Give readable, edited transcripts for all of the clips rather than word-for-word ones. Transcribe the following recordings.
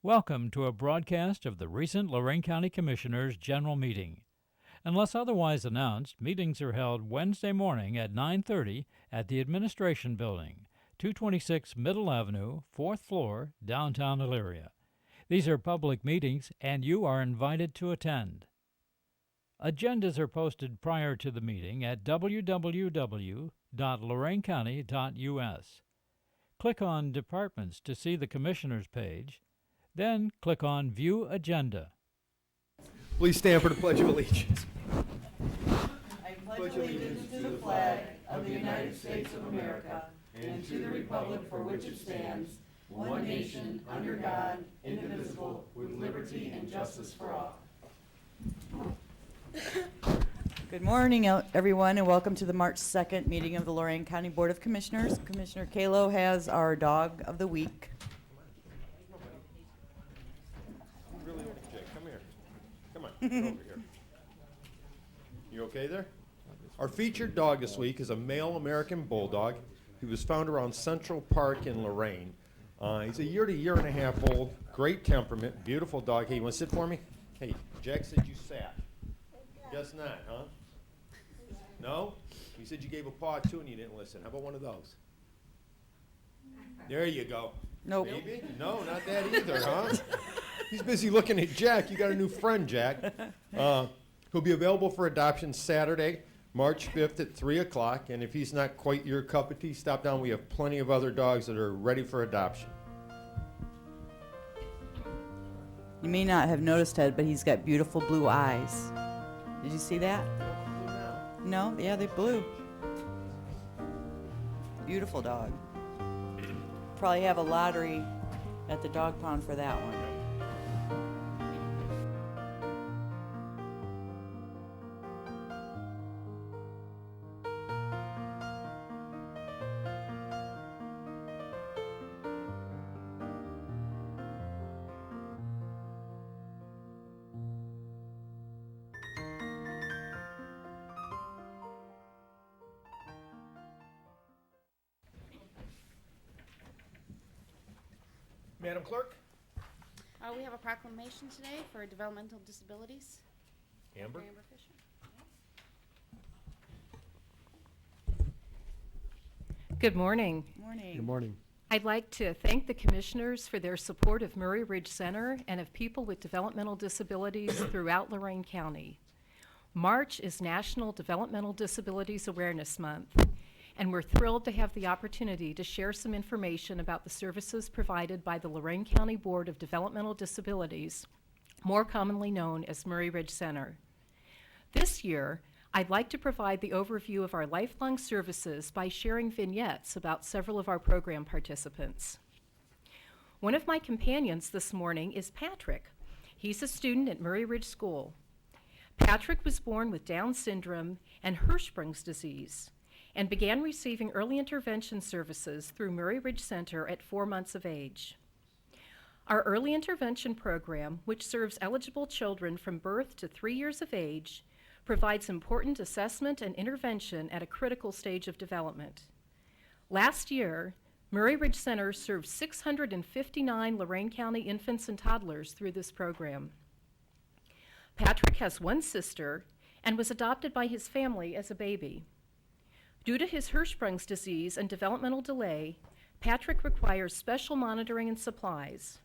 Welcome to a broadcast of the recent Lorain County Commissioners' General Meeting. Unless otherwise announced, meetings are held Wednesday morning at 9:30 at the Administration Building, 226 Middle Avenue, 4th floor, downtown Elyria. These are public meetings and you are invited to attend. Agendas are posted prior to the meeting at www.loraincounty.us. Click on Departments to see the Commissioners page, then click on View Agenda. Please stand for the Pledge of Allegiance. I pledge allegiance to the flag of the United States of America and to the republic for which it stands, one nation, under God, indivisible, with liberty and justice for all. Good morning, everyone, and welcome to the March 2nd meeting of the Lorain County Board of Commissioners. Commissioner Kalo has our Dog of the Week. Really, Jake, come here. Come on, get over here. You okay there? Our featured dog this week is a male American Bulldog. He was found around Central Park in Lorain. He's a year to year and a half old, great temperament, beautiful dog. Hey, you want to sit for me? Hey, Jack said you sat. Guess not, huh? No? You said you gave a paw too and you didn't listen. How about one of those? There you go. Nope. Maybe? No, not that either, huh? He's busy looking at Jack. You got a new friend, Jack. He'll be available for adoption Saturday, March 5th at 3 o'clock. And if he's not quite your cup of tea, stop down. We have plenty of other dogs that are ready for adoption. You may not have noticed it, but he's got beautiful blue eyes. Did you see that? No? Yeah, they're blue. Beautiful dog. Probably have a lottery at the dog pound for that one. Madam Clerk? We have a proclamation today for developmental disabilities. Amber? Amber Fisher. Good morning. Morning. Good morning. I'd like to thank the commissioners for their support of Murray Ridge Center and of people with developmental disabilities throughout Lorain County. March is National Developmental Disabilities Awareness Month, and we're thrilled to have the opportunity to share some information about the services provided by the Lorain County Board of Developmental Disabilities, more commonly known as Murray Ridge Center. This year, I'd like to provide the overview of our lifelong services by sharing vignettes about several of our program participants. One of my companions this morning is Patrick. He's a student at Murray Ridge School. Patrick was born with Down syndrome and Hershberger's disease, and began receiving early intervention services through Murray Ridge Center at 4 months of age. Our early intervention program, which serves eligible children from birth to 3 years of age, provides important assessment and intervention at a critical stage of development. Last year, Murray Ridge Center served 659 Lorain County infants and toddlers through this program. Patrick has one sister and was adopted by his family as a baby. Due to his Hershberger's disease and developmental delay, Patrick requires special monitoring and supplies.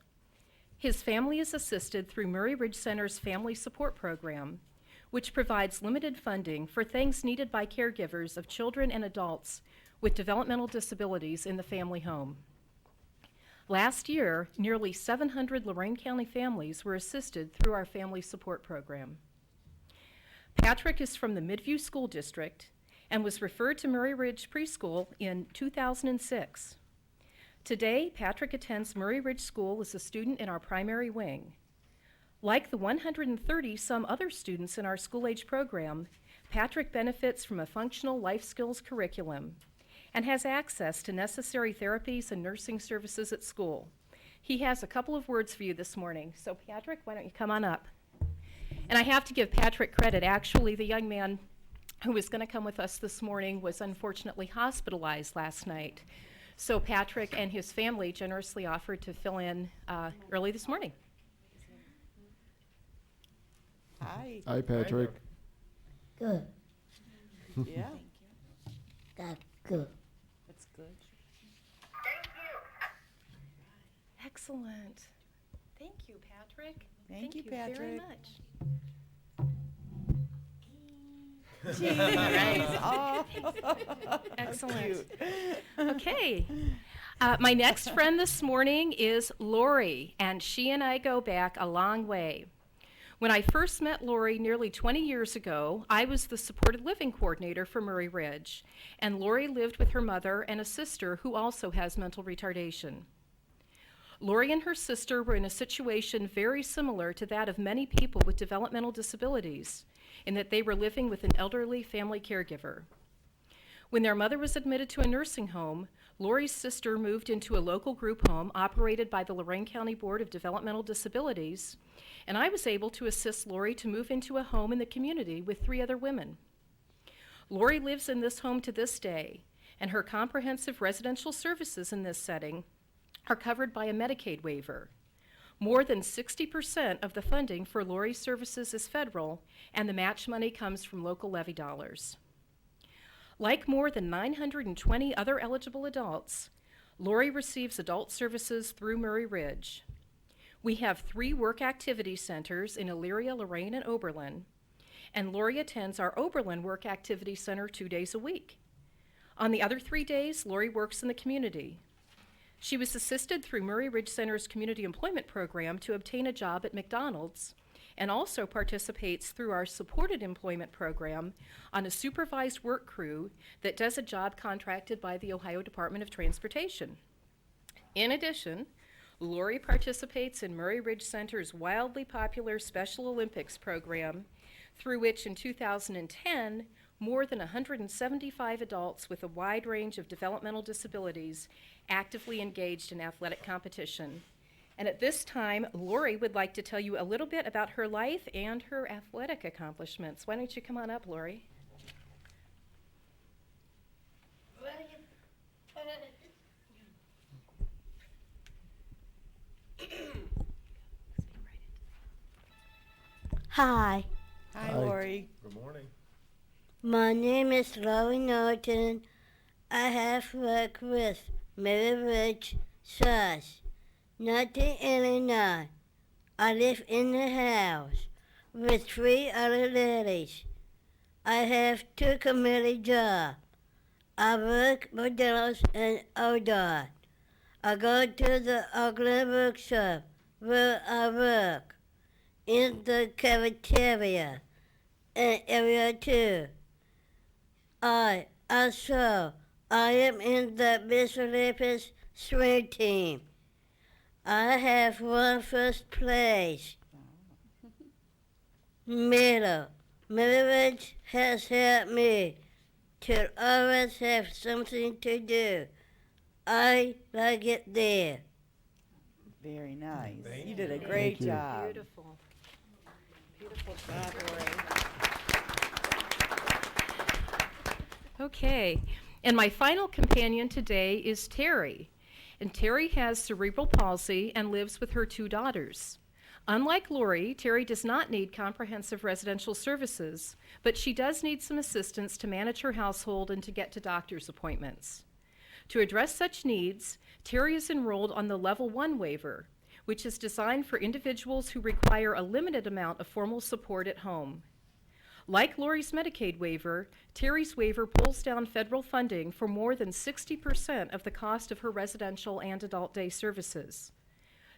His family is assisted through Murray Ridge Center's Family Support Program, which provides limited funding for things needed by caregivers of children and adults with developmental disabilities in the family home. Last year, nearly 700 Lorain County families were assisted through our Family Support Program. Patrick is from the Midview School District and was referred to Murray Ridge Preschool in 2006. Today, Patrick attends Murray Ridge School as a student in our primary wing. Like the 130 some other students in our school-age program, Patrick benefits from a functional life skills curriculum and has access to necessary therapies and nursing services at school. He has a couple of words for you this morning. So Patrick, why don't you come on up? And I have to give Patrick credit. Actually, the young man who was going to come with us this morning was unfortunately hospitalized last night. So Patrick and his family generously offered to fill in early this morning. Hi. Hi, Patrick. Good. Yeah. That's good. That's good. Excellent. Thank you, Patrick. Thank you, very Patrick. much. Nice. Oh. Excellent. Okay. My next friend this morning is Lori, and she and I go back a long way. When I first met Lori nearly 20 years ago, I was the supported living coordinator for Murray Ridge, and Lori lived with her mother and a sister who also has mental retardation. Lori and her sister were in a situation very similar to that of many people with developmental disabilities, in that they were living with an elderly family caregiver. When their mother was admitted to a nursing home, Lori's sister moved into a local group home operated by the Lorain County Board of Developmental Disabilities, and I was able to assist Lori to move into a home in the community with 3 other women. Lori lives in this home to this day, and her comprehensive residential services in this setting are covered by a Medicaid waiver. More than 60% of the funding for Lori's services is federal, and the match money comes from local levy dollars. Like more than 920 other eligible adults, Lori receives adult services through Murray Ridge. We have 3 work activity centers in Elyria, Lorain, and Oberlin, and Lori attends our Oberlin Work Activity Center 2 days a week. On the other 3 days, Lori works in the community. She was assisted through Murray Ridge Center's Community Employment Program to obtain a job at McDonald's, and also participates through our Supported Employment Program on a supervised work crew that does a job contracted by the Ohio Department of Transportation. In addition, Lori participates in Murray Ridge Center's wildly popular Special Olympics program, through which in 2010, more than 175 adults with a wide range of developmental disabilities actively engaged in athletic competition. And at this time, Lori would like to tell you a little bit about her life and her athletic accomplishments. Why don't you come on up, Lori? Hi, Hi, Hi. Lori. Good morning. my name is Lorain Norton. I have worked with Mary Ridge Church, Northern Illinois. I live in the house with 3 other ladies. I have 2 community jobs. I work outdoors and outdoors. I go to the Oberlin workshop where I work in the cafeteria and area 2. I am in the Miss Olympics swim team. I have won first place. Mary Ridge has helped me to always have something to do. I like it there. Very nice. Thank You did a you. great Thank you. job. Beautiful. Beautiful job, Lori. Okay, and my final companion today is Terry. And Terry has cerebral palsy and lives with her 2 daughters. Unlike Lori, Terry does not need comprehensive residential services, but she does need some assistance to manage her household and to get to doctor's appointments. To address such needs, Terry is enrolled on the Level 1 waiver, which is designed for individuals who require a limited amount of formal support at home. Like Lori's Medicaid waiver, Terry's waiver pulls down federal funding for more than 60% of the cost of her residential and adult day services.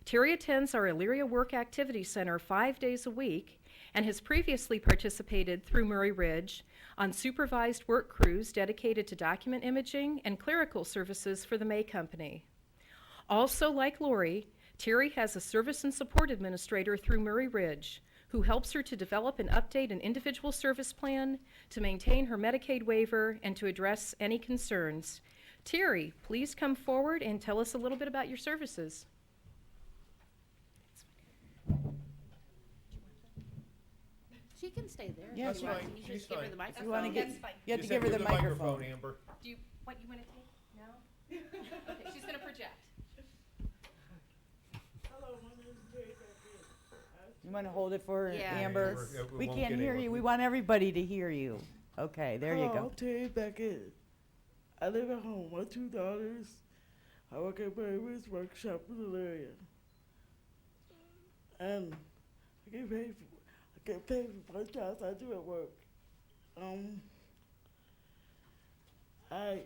Terry attends our Elyria Work Activity Center 5 days a week and has previously participated through Murray Ridge on supervised work crews dedicated to document imaging and clerical services for the May Company. Also, like Lori, Terry has a service and support administrator through Murray Ridge who helps her to develop and update an individual service plan, to maintain her Medicaid waiver, and to address any concerns. Terry, please come forward and tell us a little bit about your services. She can stay there. Yeah, That's she fine. You She's just give her fine. the microphone. You want to get? That's fine. You have to Just give her the microphone. Amber. Do you want to take? No? Okay, she's going to project. You want to hold it for Yeah. Amber? Yeah, we We won't can't get hear anyone. you. We want everybody to hear you. Okay, there you Hello, go. I'm Terry Beckett. I live at home with 2 daughters. I work at Mary Lou's workshop in the area. And I get paid for my jobs I do at work. I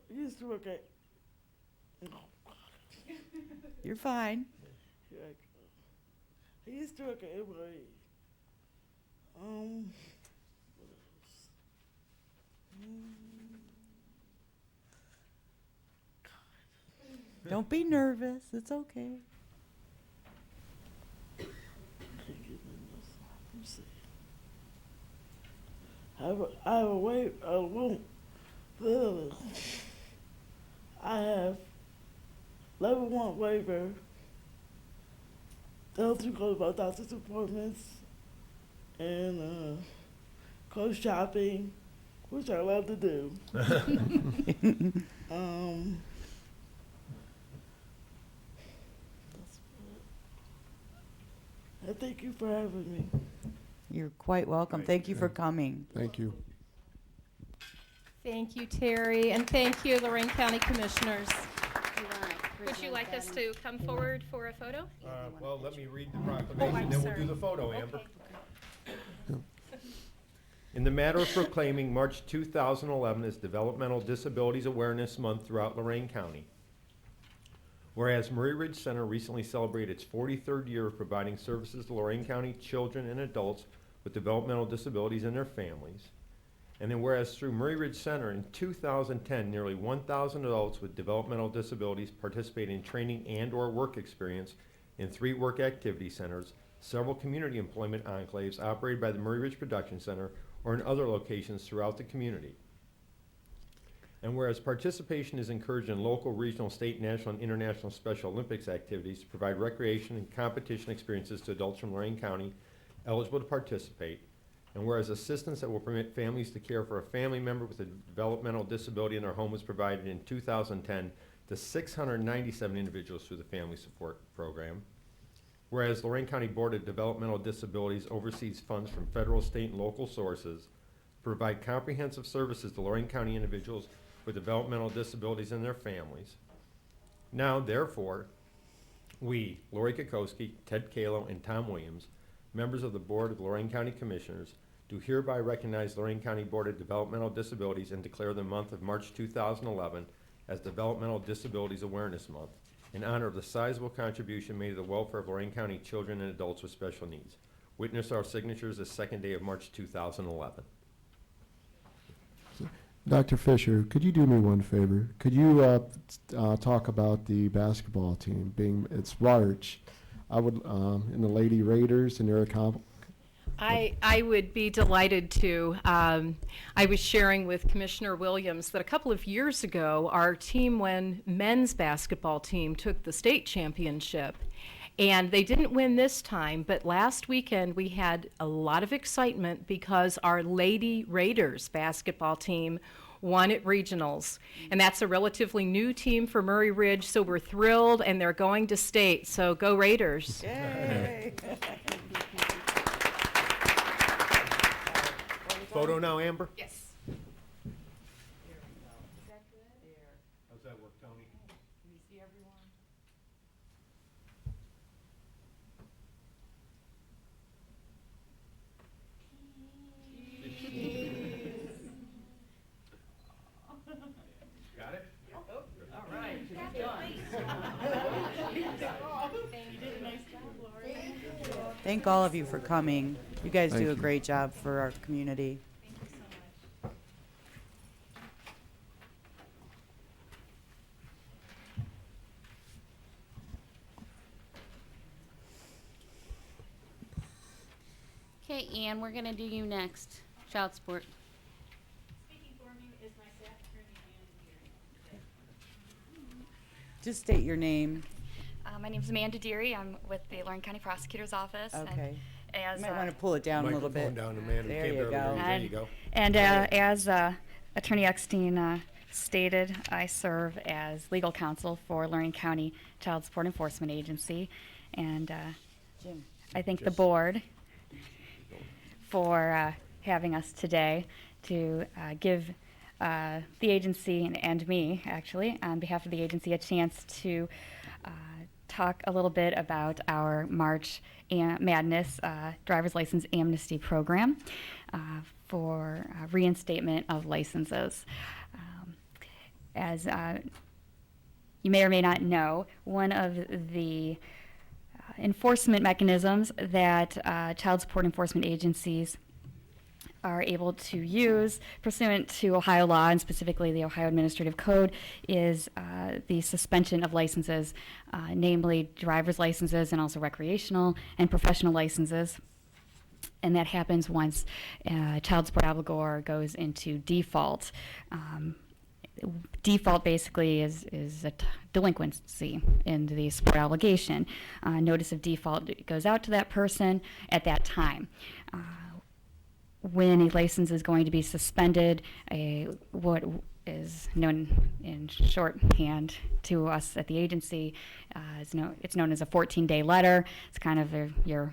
used to work at You're fine. Here I go. I used to work at Emory. What else? Don't be nervous. It's okay. Let me see. I have a wait. I have level 1 waiver. Those who go to my doctor's appointments and go shopping, which I love to do. I thank you for having me. You're quite welcome. Thank you for coming. Thank you. Thank you, Terry, and thank you, Lorain County Commissioners. Would you present like us that to come forward for a photo? Well, let me read the proclamation, then we'll do the photo, Amber. In the matter of proclaiming March 2011 as Developmental Disabilities Awareness Month throughout Lorain County. Whereas Murray Ridge Center recently celebrated its 43rd year of providing services to Lorain County children and adults with developmental disabilities and their families. And then whereas through Murray Ridge Center in 2010, nearly 1,000 adults with developmental disabilities participated in training and or work experience in 3 work activity centers, several community employment enclaves operated by the Murray Ridge Production Center or in other locations throughout the community. And whereas participation is encouraged in local, regional, state, national, and international Special Olympics activities to provide recreation and competition experiences to adults from Lorain County eligible to participate. And whereas assistance that will permit families to care for a family member with a developmental disability in their home was provided in 2010 to 697 individuals through the Family Support Program. Whereas Lorain County Board of Developmental Disabilities oversees funds from federal, state, and local sources to provide comprehensive services to Lorain County individuals with developmental disabilities and their families. Now, therefore, we, Lori Kokoski, Ted Kalo, and Tom Williams, members of the Board of Lorain County Commissioners, do hereby recognize Lorain County Board of Developmental Disabilities and declare the month of March 2011 as Developmental Disabilities Awareness Month in honor of the sizable contribution made to the welfare of Lorain County children and adults with special needs. Witness our signatures the 2nd day of March 2011. Dr. Fisher, could you do me one favor? Could you talk about the basketball team being, it's March, I would, and the Lady Raiders and their accomplishments? I would be delighted to. I was sharing with Commissioner Williams that a couple of years ago, our men's basketball team took the state championship. And they didn't win this time, but last weekend we had a lot of excitement because our Lady Raiders basketball team won at regionals. And that's a relatively new team for Murray Ridge, so we're thrilled, and they're going to state, so go Raiders. Yay. Photo now, Amber? Yes. How's that work, Tony? Can you see everyone? Got it? All right. Thank all of you for coming. You guys Thank do a you. great job for our community. Okay, Ann, we're gonna do you next. Child support. Speaking for me is my staff attorney, Just state your name. My name is Amanda Deery. I'm with the Lorain County Prosecutor's Office. Okay. And You as, might want to pull it down a little bit. Microphone down, Amanda. There Can't you barely hear go. There you go. and as Attorney Eckstein stated, I serve as legal counsel for Lorain County Child Support Enforcement Agency, and I thank the board for having us today to give the agency and me, actually, on behalf of the agency, a chance to talk a little bit about our March Madness driver's license amnesty program for reinstatement of licenses. As you may or may not know, one of the enforcement mechanisms that child support enforcement agencies are able to use pursuant to Ohio law, and specifically the Ohio Administrative Code, is the suspension of licenses, namely driver's licenses and also recreational and professional licenses. And that happens once child support obligor goes into default. Default basically is a delinquency in the support obligation. Notice of default goes out to that person at that time. When a license is going to be suspended, what is known in shorthand to us at the agency it's known as a 14-day letter. It's kind of your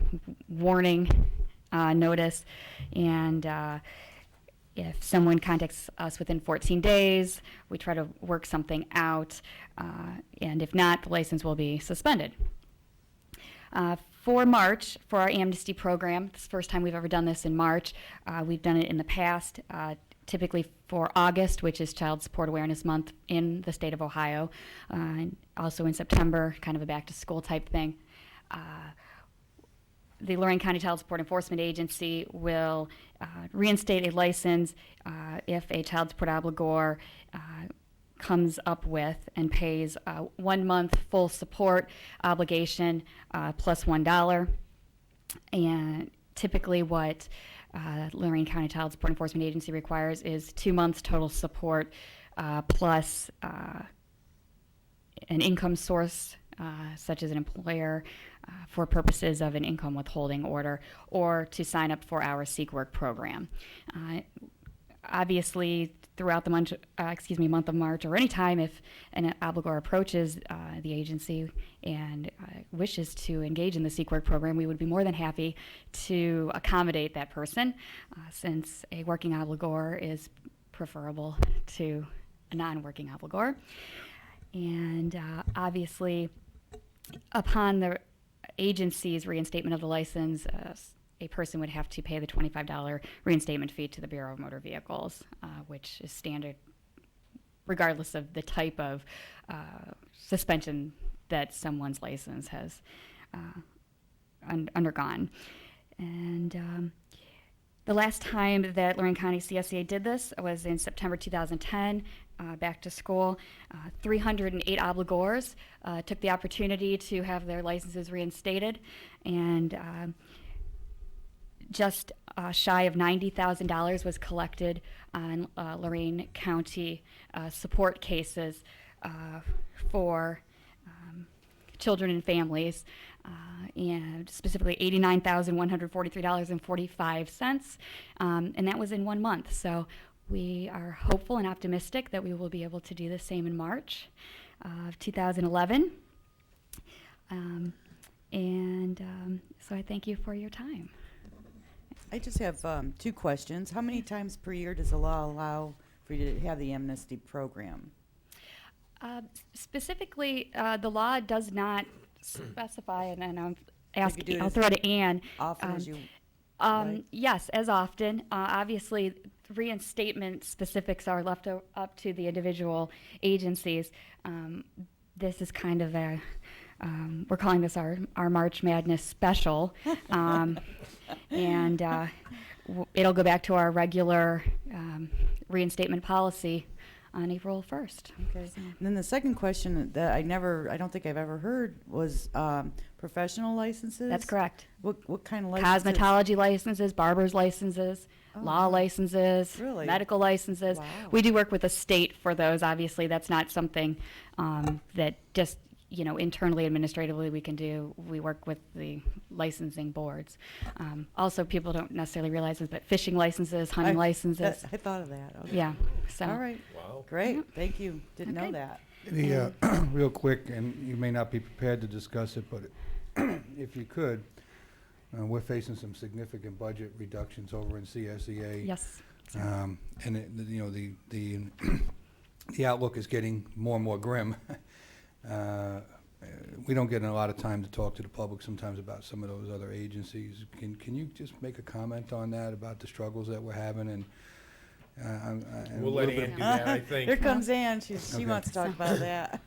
warning notice, and if someone contacts us within 14 days, we try to work something out, and if not, the license will be suspended. For March, for our amnesty program, it's the first time we've ever done this in March. We've done it in the past, typically for August, which is Child Support Awareness Month in the state of Ohio, and also in September, kind of a back-to-school type thing. The Lorain County Child Support Enforcement Agency will reinstate a license if a child support obligor comes up with and pays 1 month full support obligation plus $1. And typically what Lorain County Child Support Enforcement Agency requires is 2 months total support plus an income source such as an employer for purposes of an income withholding order, or to sign up for our Seek Work program. Obviously, throughout the month of March, or any time if an obligor approaches the agency and wishes to engage in the Seek Work program, we would be more than happy to accommodate that person, since a working obligor is preferable to a non-working obligor. And obviously, upon the agency's reinstatement of the license, a person would have to pay the $25 reinstatement fee to the Bureau of Motor Vehicles, which is standard regardless of the type of suspension that someone's license has undergone. And the last time that Lorain County CSEA did this was in September 2010, back to school. 308 obligors took the opportunity to have their licenses reinstated, and just shy of $90,000 was collected on Lorain County support cases for children and families, and specifically $89,143.45, and that was in 1 month. So we are hopeful and optimistic that we will be able to do the same in March of 2011. So I thank you for your time. I just have 2 questions. How many times per year does the law allow for you to have the amnesty program? Specifically, the law does not specify, and I'll throw to Ann. Often as you like? Yes, as often. Obviously, reinstatement specifics are left up to the individual agencies. This is kind of a, we're calling this our March Madness special. And it'll go back to our regular reinstatement policy on April 1st. Okay. And then the second question that I don't think I've ever heard was professional licenses? That's correct. What kind of licenses? Cosmetology licenses, barber's licenses, law licenses, really? Medical licenses. Wow. We do work with the state for those. Obviously, that's not something that just internally administratively we can do. We work with the licensing boards. Also, people don't necessarily realize this, but fishing licenses, hunting licenses. I thought of that. Okay. Yeah. So, All right. Wow. Great. Thank you. Didn't know Okay. that. The, real quick, and you may not be prepared to discuss it, but if you could, we're facing some significant budget reductions over in CSEA. yes. And the outlook is getting more and more grim. We don't get a lot of time to talk to the public sometimes about some of those other agencies. Can you just make a comment on that, about the struggles that we're having? And We'll let Ann do that, I think. Here comes Ann. She Okay. wants to talk about that.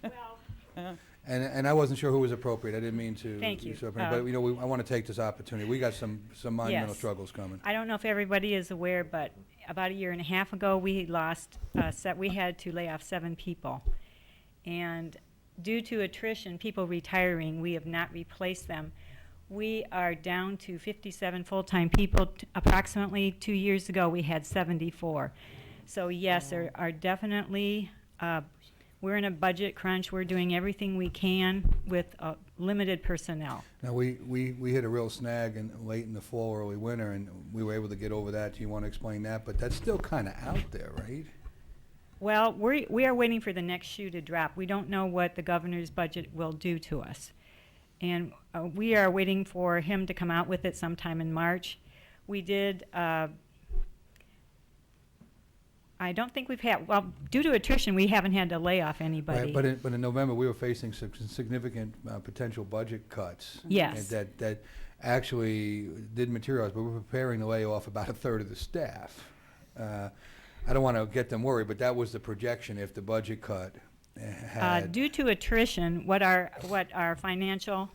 And I wasn't sure who was appropriate. I didn't mean to Thank you. usurp it, but I want to take this opportunity. We got some monumental Yes. struggles coming. I don't know if everybody is aware, but about a year and a half ago, we lost, we had to lay off 7 people. And due to attrition, people retiring, we have not replaced them. We are down to 57 full-time people. Approximately 2 years ago, we had 74. So yes, there are definitely, we're in a budget crunch. We're doing everything we can with limited personnel. Now, we hit a real snag late in the fall, early winter, and we were able to get over that. Do you want to explain that? But that's still kind of out there, right? Well, we are waiting for the next shoe to drop. We don't know what the governor's budget will do to us. And we are waiting for him to come out with it sometime in March. We did, I don't think we've had, well, due to attrition, we haven't had to lay off anybody. Right, but in November, we were facing some significant potential budget cuts. Yes. That actually did materialize, but we're preparing to lay off about a third of the staff. I don't want to get them worried, but that was the projection if the budget cut had. Due to attrition, what our financial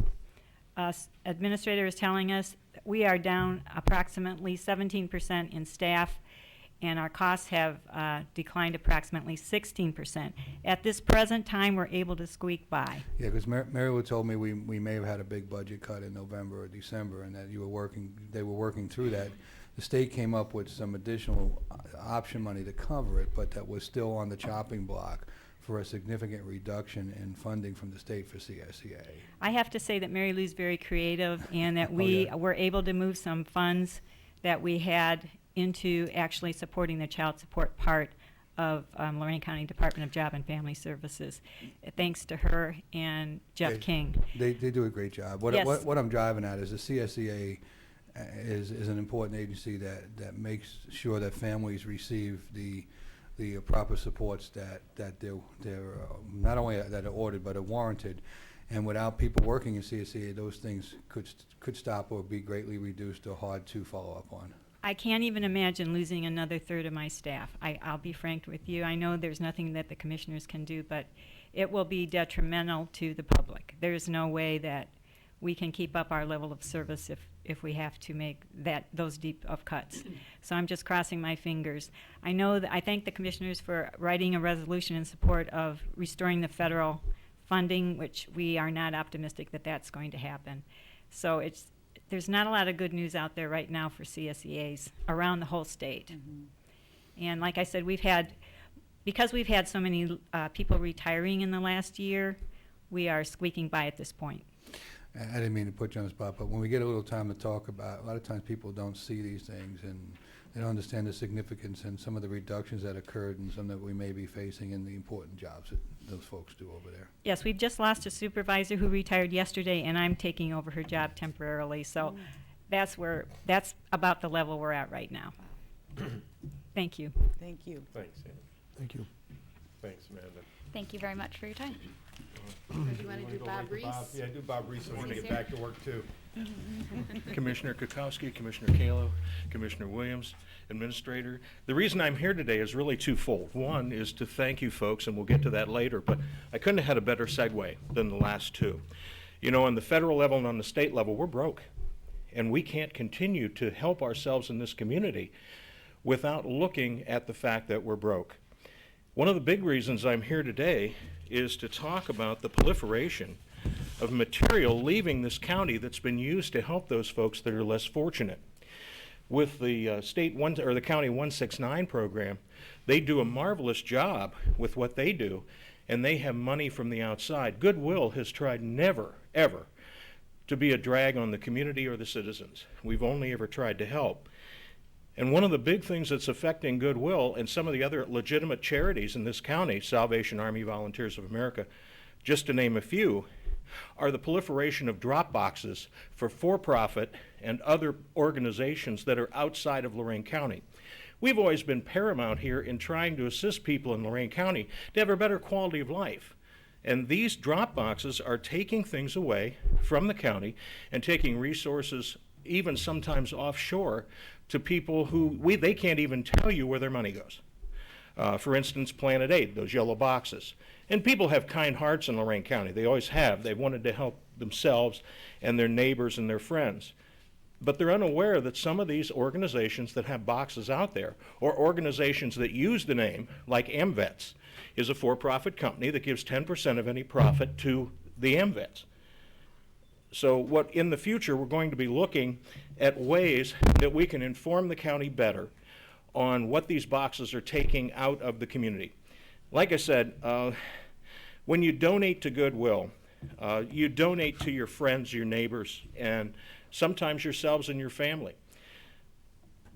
administrator is telling us, we are down approximately 17% in staff, and our costs have declined approximately 16%. At this present time, we're able to squeak by. Yeah, because Mary Lou told me we may have had a big budget cut in November or December, and that they were working through that. The state came up with some additional option money to cover it, but that was still on the chopping block for a significant reduction in funding from the state for CSEA. I have to say that Mary Lou's very creative, and that we were able to move some funds that we had into actually supporting the child support part of Lorain County Department of Job and Family Services, thanks to her and Jeff King. They do a great job. Yes. What I'm driving at is the CSEA is an important agency that makes sure that families receive the proper supports that they're not only that are ordered but are warranted. And without people working in CSEA, those things could stop or be greatly reduced or hard to follow up on. I can't even imagine losing another third of my staff. I'll be frank with you. I know there's nothing that the commissioners can do, but it will be detrimental to the public. There's no way that we can keep up our level of service if we have to make those deep of cuts. So I'm just crossing my fingers. I know that I thank the commissioners for writing a resolution in support of restoring the federal funding, which we are not optimistic that that's going to happen. So there's not a lot of good news out there right now for CSEAs around the whole state. And like I said, because we've had so many people retiring in the last year, we are squeaking by at this point. I didn't mean to put you on the spot, but when we get a little time to talk about, a lot of times people don't see these things and they don't understand the significance and some of the reductions that occurred and some that we may be facing in the important jobs that those folks do over there. Yes, we've just lost a supervisor who retired yesterday, and I'm taking over her job temporarily. So that's about the level we're at right now. Thank you. Thank you. Thanks, Ann. Thank you. Thanks, Amanda. Thank you very much for your time. Do you want to do Bob Reese? Yeah, do Bob Reese so we can get back to work too. Commissioner Kukowski, Commissioner Kalo, Commissioner Williams, Administrator. The reason I'm here today is really twofold. One is to thank you folks, and we'll get to that later, but I couldn't have had a better segue than the last two. You know, on the federal level and on the state level, we're broke, and we can't continue to help ourselves in this community without looking at the fact that we're broke. One of the big reasons I'm here today is to talk about the proliferation of material leaving this county that's been used to help those folks that are less fortunate. With the the County 169 program, they do a marvelous job with what they do, and they have money from the outside. Goodwill has tried never, ever to be a drag on the community or the citizens. We've only ever tried to help. And one of the big things that's affecting Goodwill and some of the other legitimate charities in this county, Salvation Army, Volunteers of America, just to name a few, are the proliferation of drop boxes for-profit and other organizations that are outside of Lorain County. We've always been paramount here in trying to assist people in Lorain County to have a better quality of life. And these drop boxes are taking things away from the county and taking resources, even sometimes offshore, to people who they can't even tell you where their money goes. For instance, Planet Aid, those yellow boxes. And people have kind hearts in Lorain County. They always have. They wanted to help themselves and their neighbors and their friends. But they're unaware that some of these organizations that have boxes out there, or organizations that use the name, like AMVETS, is a for-profit company that gives 10% of any profit to the AMVETS. So in the future, we're going to be looking at ways that we can inform the county better on what these boxes are taking out of the community. Like I said, when you donate to Goodwill, you donate to your friends, your neighbors, and sometimes yourselves and your family.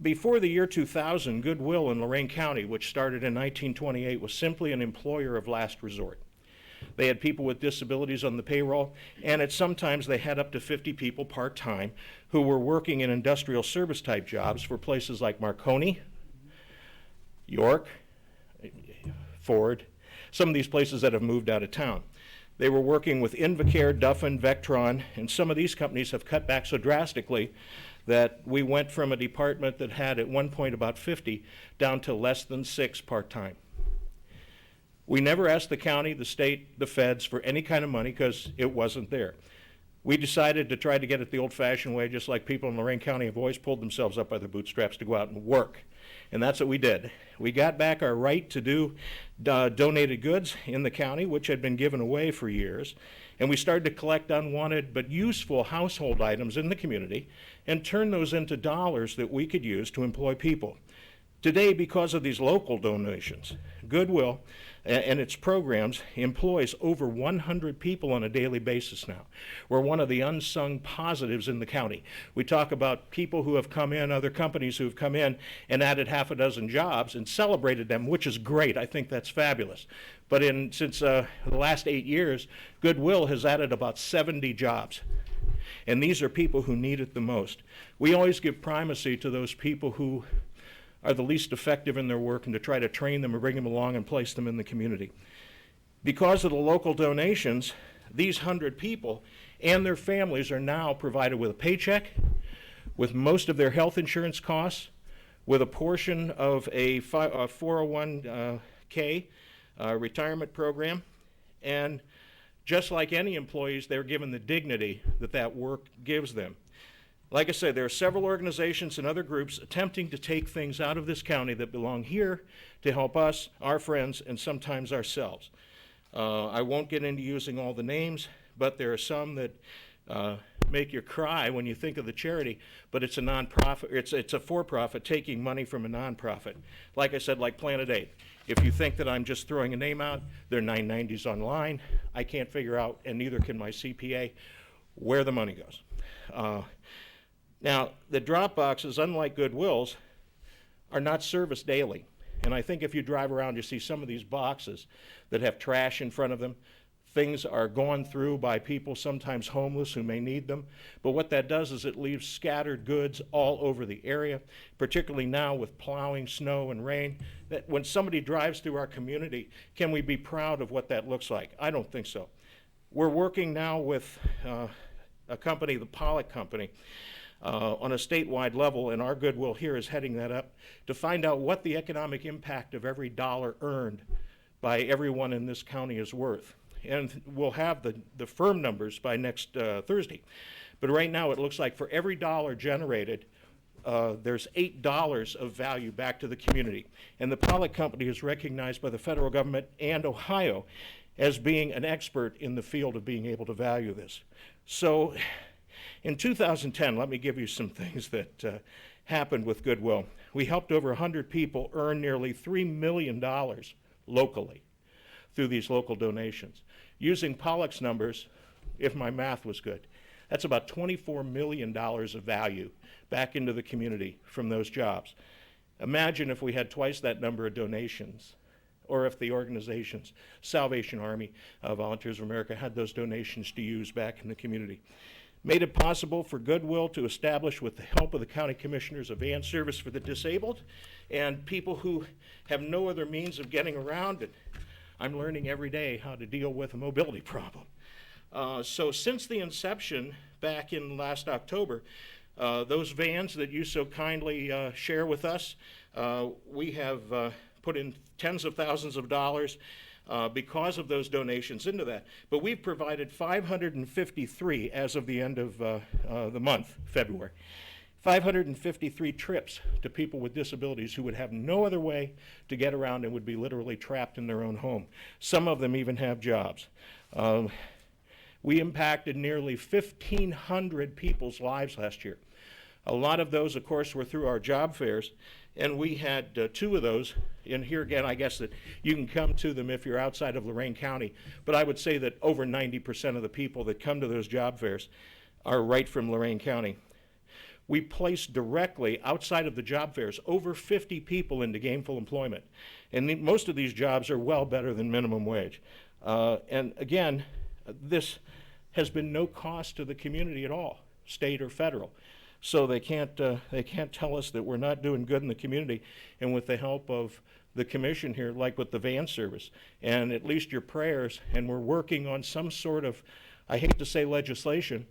Before the year 2000, Goodwill in Lorain County, which started in 1928, was simply an employer of last resort. They had people with disabilities on the payroll, and sometimes they had up to 50 people part-time who were working in industrial service type jobs for places like Marconi, York, Ford, some of these places that have moved out of town. They were working with Invacare, Duffin, Vectron, and some of these companies have cut back so drastically that we went from a department that had at one point about 50 down to less than 6 part-time. We never asked the county, the state, the feds for any kind of money because it wasn't there. We decided to try to get it the old-fashioned way, just like people in Lorain County have always pulled themselves up by their bootstraps to go out and work. And that's what we did. We got back our right to do donated goods in the county, which had been given away for years. And we started to collect unwanted but useful household items in the community and turn those into dollars that we could use to employ people. Today, because of these local donations, Goodwill and its programs employs over 100 people on a daily basis now. We're one of the unsung positives in the county. We talk about people who have come in, other companies who have come in and added half a dozen jobs and celebrated them, which is great. I think that's fabulous. But since the last 8 years, Goodwill has added about 70 jobs. And these are people who need it the most. We always give primacy to those people who are the least effective in their work and to try to train them and bring them along and place them in the community. Because of the local donations, these 100 people and their families are now provided with a paycheck, with most of their health insurance costs, with a portion of a 401k retirement program, and just like any employees, they're given the dignity that that work gives them. Like I said, there are several organizations and other groups attempting to take things out of this county that belong here to help us, our friends, and sometimes ourselves. I won't get into using all the names, but there are some that make you cry when you think of the charity, but it's a nonprofit, it's a for-profit taking money from a nonprofit. Like I said, like Planet Aid. If you think that I'm just throwing a name out, they're 990s online. I can't figure out, and neither can my CPA, where the money goes. Now, the drop boxes, unlike Goodwill's, are not serviced daily. And I think if you drive around, you see some of these boxes that have trash in front of them. Things are gone through by people, sometimes homeless, who may need them. But what that does is it leaves scattered goods all over the area, particularly now with plowing, snow, and rain. That when somebody drives through our community, can we be proud of what that looks like? I don't think so. We're working now with a company, the Pollock Company, on a statewide level, and our Goodwill here is heading that up, to find out what the economic impact of every dollar earned by everyone in this county is worth. And we'll have the firm numbers by next Thursday. But right now it looks like for every dollar generated, there's $8 of value back to the community. And the Pollock Company is recognized by the federal government and Ohio as being an expert in the field of being able to value this. So in 2010, let me give you some things that happened with Goodwill. We helped over 100 people earn nearly $3 million locally through these local donations. Using Pollock's numbers, if my math was good, That's about $24 million of value back into the community from those jobs. Imagine if we had twice that number of donations, or if the organizations, Salvation Army, Volunteers of America, had those donations to use back in the community. Made it possible for Goodwill to establish, with the help of the county commissioners, a van service for the disabled and people who have no other means of getting around. And I'm learning every day how to deal with a mobility problem. So since the inception back in last October, those vans that you so kindly share with us, we have put in tens of thousands of dollars because of those donations into that. But we've provided 553 as of the end of the month, February. 553 trips to people with disabilities who would have no other way to get around and would be literally trapped in their own home. Some of them even have jobs. We impacted nearly 1,500 people's lives last year. A lot of those, of course, were through our job fairs, and we had 2 of those. And here again, I guess that you can come to them if you're outside of Lorain County, but I would say that over 90% of the people that come to those job fairs are right from Lorain County. We placed directly outside of the job fairs over 50 people into gainful employment, and most of these jobs are well better than minimum wage. And again, this has been no cost to the community at all, state or federal. So they can't tell us that we're not doing good in the community. And with the help of the commission here, like with the van service, and at least your prayers, and we're working on some sort of, I hate to say legislation,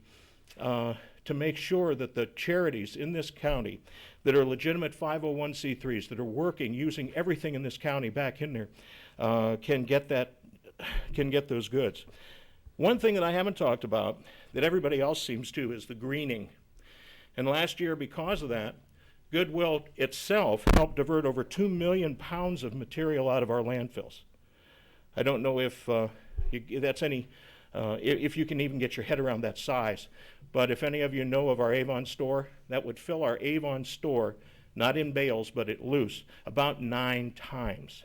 to make sure that the charities in this county that are legitimate 501c3s that are working, using everything in this county back in there, can get those goods. One thing that I haven't talked about that everybody else seems to is the greening. And last year, because of that, Goodwill itself helped divert over 2 million pounds of material out of our landfills. I don't know if that's any, if you can even get your head around that size, but if any of you know of our Avon store, that would fill our Avon store, not in bales, but at loose, about 9 times.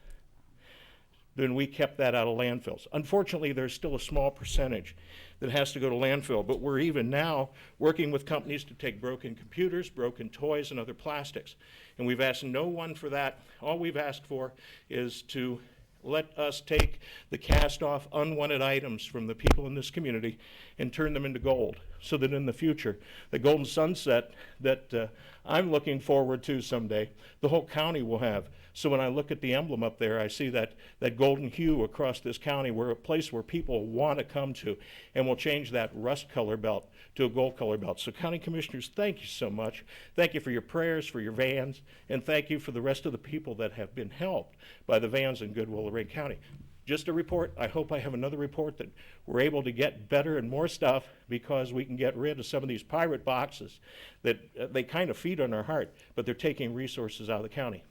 Then we kept that out of landfills. Unfortunately, there's still a small percentage that has to go to landfill, but we're even now working with companies to take broken computers, broken toys, and other plastics. And we've asked no one for that. All we've asked for is to let us take the cast-off unwanted items from the people in this community and turn them into gold, so that in the future, the golden sunset that I'm looking forward to someday, the whole county will have. So when I look at the emblem up there, I see that golden hue across this county, where a place where people want to come to, and we'll change that rust color belt to a gold color belt. So county commissioners, thank you so much. Thank you for your prayers, for your vans, and thank you for the rest of the people that have been helped by the vans in Goodwill, Lorain County. Just a report. I hope I have another report that we're able to get better and more stuff, because we can get rid of some of these pirate boxes that they kind of feed on our heart, but they're taking resources out of the county.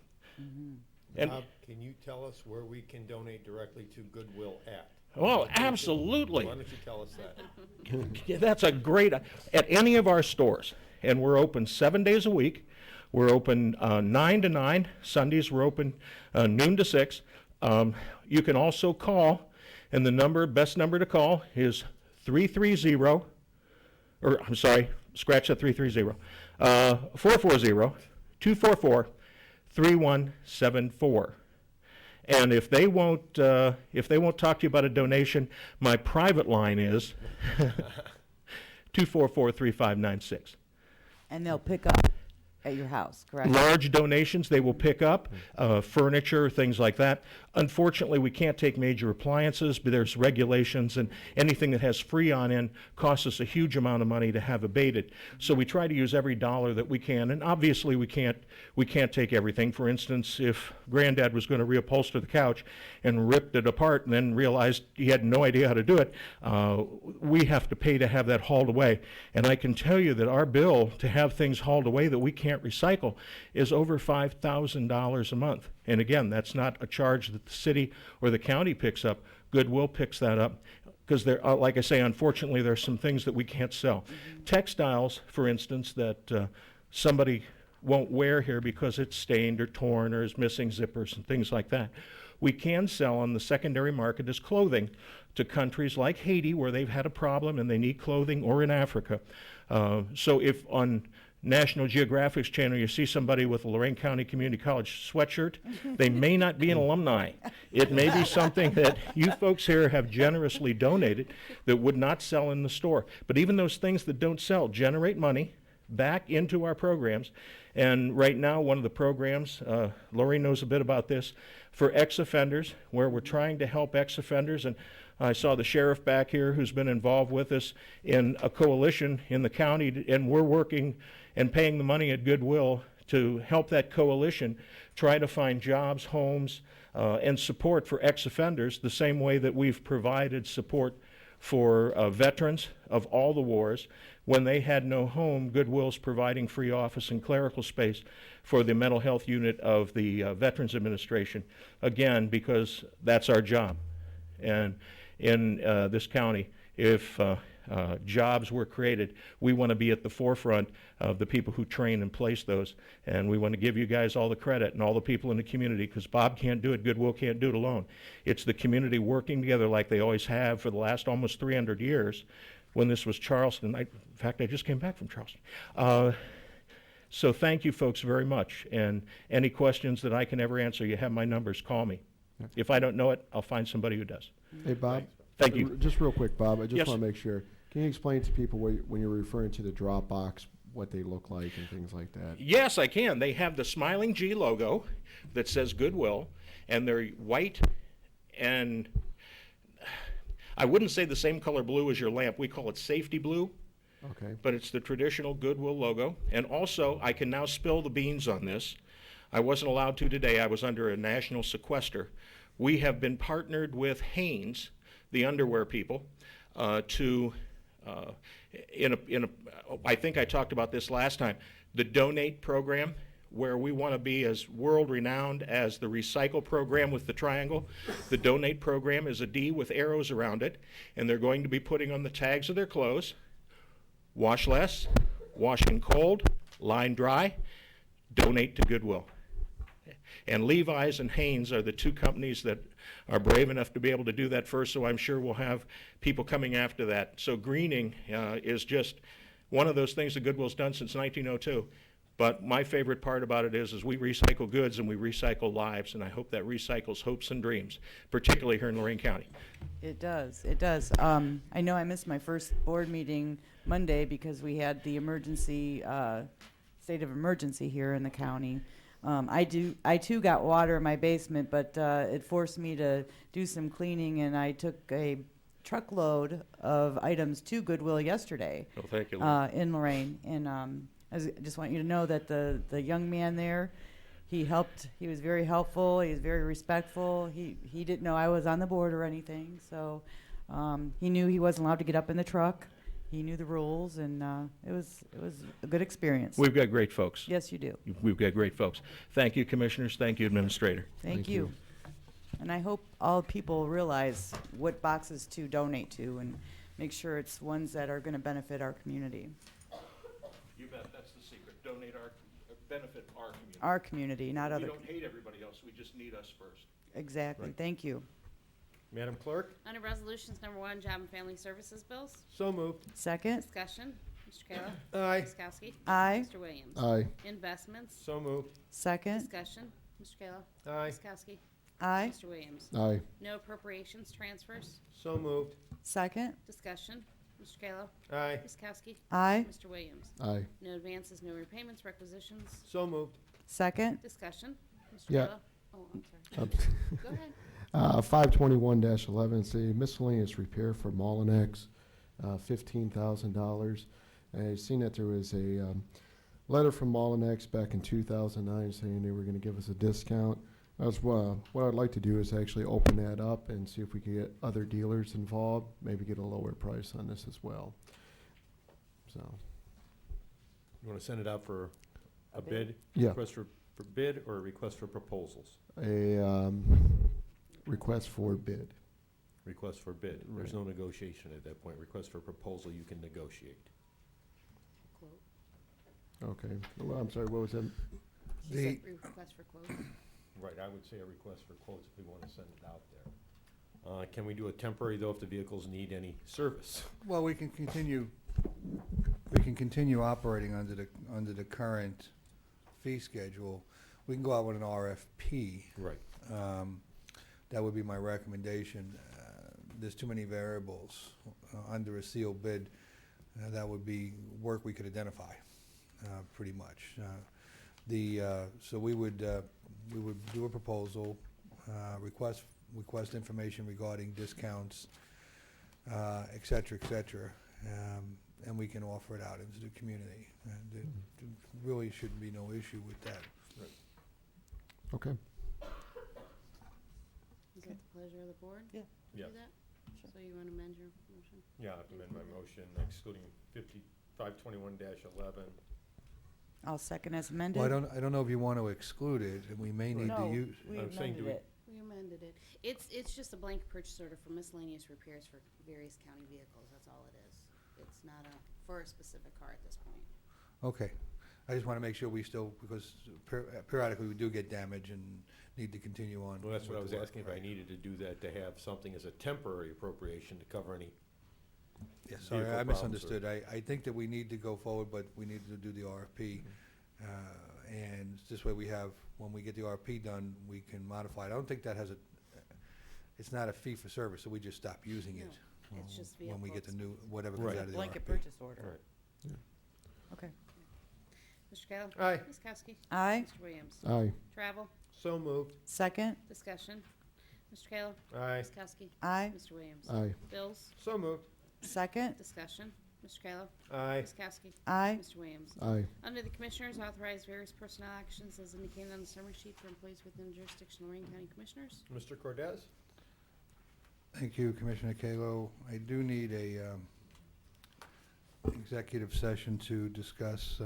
And Bob, can you tell us where we can donate directly to Goodwill at? Oh, absolutely. Why don't you tell us that? Yeah, that's a great, at any of our stores, and we're open 7 days a week. We're open 9 to 9. Sundays we're open noon to 6. You can also call, and the best number to call is 330, or I'm sorry, scratch that 330, 440-244-3174. And if they won't talk to you about a donation, my private line is 244-3596. And they'll pick up at your house, correct? Large donations they will pick up, furniture, things like that. Unfortunately, we can't take major appliances, but there's regulations, and anything that has Freon in costs us a huge amount of money to have abated. So we try to use every dollar that we can, and obviously we can't take everything. For instance, if Granddad was going to reupholster the couch and ripped it apart and then realized he had no idea how to do it, we have to pay to have that hauled away. And I can tell you that our bill to have things hauled away that we can't recycle is over $5,000 a month. And again, that's not a charge that the city or the county picks up. Goodwill picks that up, because there, like I say, unfortunately, there's some things that we can't sell. Textiles, for instance, that somebody won't wear here because it's stained or torn or is missing zippers and things like that. We can sell on the secondary market as clothing to countries like Haiti, where they've had a problem and they need clothing, or in Africa. So if on National Geographic's channel you see somebody with a Lorain County Community College sweatshirt, they may not be an alumni. It may be something that you folks here have generously donated that would not sell in the store. But even those things that don't sell generate money back into our programs. And right now, one of the programs, Lorain knows a bit about this, for ex-offenders, where we're trying to help ex-offenders. And I saw the sheriff back here who's been involved with us in a coalition in the county, and we're working and paying the money at Goodwill to help that coalition try to find jobs, homes, and support for ex-offenders, the same way that we've provided support for veterans of all the wars. When they had no home, Goodwill's providing free office and clerical space for the mental health unit of the Veterans Administration, again, because that's our job. And in this county, if jobs were created, we want to be at the forefront of the people who train and place those. And we want to give you guys all the credit and all the people in the community, because Bob can't do it, Goodwill can't do it alone. It's the community working together like they always have for the last almost 300 years. When this was Charleston, in fact, I just came back from Charleston. So thank you folks very much. And any questions that I can ever answer, you have my numbers, call me. Yeah. If I don't know it, I'll find somebody who does. Hey, Bob. Thank you. Just real quick, Bob, I just Yes. want to make sure. Can you explain to people when you're referring to the drop box, what they look like and things like that? Yes, I can. They have the Smiling G logo that says Goodwill, and they're white and I wouldn't say the same color blue as your lamp. We call it safety blue. Okay. But it's the traditional Goodwill logo. And also, I can now spill the beans on this. I wasn't allowed to today. I was under a national sequester. We have been partnered with Hanes, the underwear people, I think I talked about this last time, the Donate program, where we want to be as world-renowned as the Recycle program with the triangle. The Donate program is a D with arrows around it, and they're going to be putting on the tags of their clothes, wash less, wash in cold, line dry, donate to Goodwill. And Levi's and Hanes are the two companies that are brave enough to be able to do that first, so I'm sure we'll have people coming after that. So greening is just one of those things that Goodwill's done since 1902. But my favorite part about it is we recycle goods and we recycle lives, and I hope that recycles hopes and dreams, particularly here in Lorain County. It does. It does. I know I missed my first board meeting Monday because we had the emergency, state of emergency here in the county. I too got water in my basement, but it forced me to do some cleaning, and I took a truckload of items to Goodwill yesterday. Well, thank you. In Lorain, and I just want you to know that the young man there, he helped. He was very helpful. He was very respectful. He didn't know I was on the board or anything, so he knew he wasn't allowed to get up in the truck. He knew the rules, and it was a good experience. We've got great folks. Yes, you do. We've got great folks. Thank you, Commissioners. Thank you, Administrator. Thank you. And I hope all people realize what boxes to donate to and make sure it's ones that are going to benefit our community. You bet. That's the secret. Benefit our community. Our community, not other. We don't hate everybody else. We just need us first. Exactly. Right. Thank you. Madam Clerk? Under Resolutions Number 1, Job and Family Services Bills. So moved. Second. Discussion. Mr. Kayla. Aye. Ms. Kowski. Aye. Mr. Williams. Aye. Investments. So moved. Second. Discussion. Mr. Kayla. Aye. Ms. Kowski. Aye. Mr. Williams. Aye. No appropriations transfers. So moved. Second. Discussion. Mr. Kayla. Aye. Ms. Kowski. Aye. Mr. Williams. Aye. No advances, no repayments, requisitions. So moved. Second. Discussion. Mr. Yeah. Kayla. Oh, I'm sorry. Go ahead. 521-11, it's a miscellaneous repair for Molinex, $15,000. I've seen that there was a letter from Molinex back in 2009 saying they were going to give us a discount. That's what I'd like to do is actually open that up and see if we can get other dealers involved, maybe get a lower price on this as well. So, You want to send it out for a bid? Yeah. Request for bid or a request for proposals? a request for bid. Request for bid. There's Right. no negotiation at that point. Request for proposal, you can negotiate. Okay. Well, I'm sorry, what was that? She The- said request for quote. Right, I would say a request for quotes if we want to send it out there. Can we do a temporary, though, if the vehicles need any service? Well, we can continue operating under the current fee schedule. We can go out with an RFP. Right. That would be my recommendation. There's too many variables under a sealed bid. That would be work we could identify, pretty much. So we would do a proposal, request information regarding discounts, et cetera, and we can offer it out into the community. There really shouldn't be no issue with that. Okay. Is that the pleasure of the board? Yeah. To Yeah. do that? So you want to amend your motion? Yeah, I have to amend my motion excluding 5521-11. I'll second as amended. Well, I don't know if you want to exclude it, and we may need to No, use. we I'm saying, do amended we- it. We amended it. It's just a blank purchase order for miscellaneous repairs for various county vehicles. That's all it is. It's not for a specific car at this point. Okay. I just want to make sure we still, because periodically we do get damage and need to continue on. Well, that's what I with was the work, asking, if I right. needed to do that, to have something as a temporary appropriation to cover any. Yeah, sorry, vehicle I problems misunderstood. I think that we need to go forward, but we need to do the RFP. And this way we have, when we get the RFP done, we can modify it. I don't think that has it's not a fee for service, so we just stop using it. No, it's just when we get the new, vehicles. whatever comes Right. out of the Blanket RFP. purchase order. Right. Okay. Mr. Kayla? Aye. Ms. Kowski? Aye. Mr. Williams? Aye. Travel? So moved. Second. Discussion. Mr. Kayla? Aye. Ms. Kowski? Aye. Mr. Williams? Aye. Bills? So moved. Second. Discussion. Mr. Kayla? Aye. Ms. Kowski? Aye. Mr. Williams? Aye. Under the Commissioners, authorize various personnel actions as indicated on the summary sheet for employees within jurisdiction of Lorain County Commissioners. Mr. Cordez? Thank you, Commissioner Kalo. I do need a executive session to discuss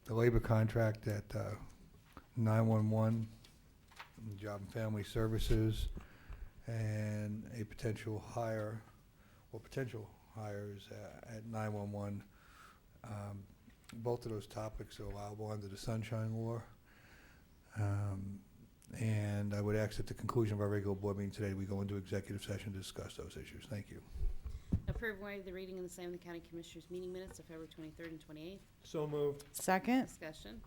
the labor contract at 911, Job and Family Services, and a potential hire, or potential hires at 911. Both of those topics are allowable under the Sunshine Law. And I would ask at the conclusion of our regular board meeting today, we go into executive session to discuss those issues. Thank you. Approve and waive the reading of the same in the County Commissioners meeting minutes of February 23rd and 28th. So moved. Second. Discussion.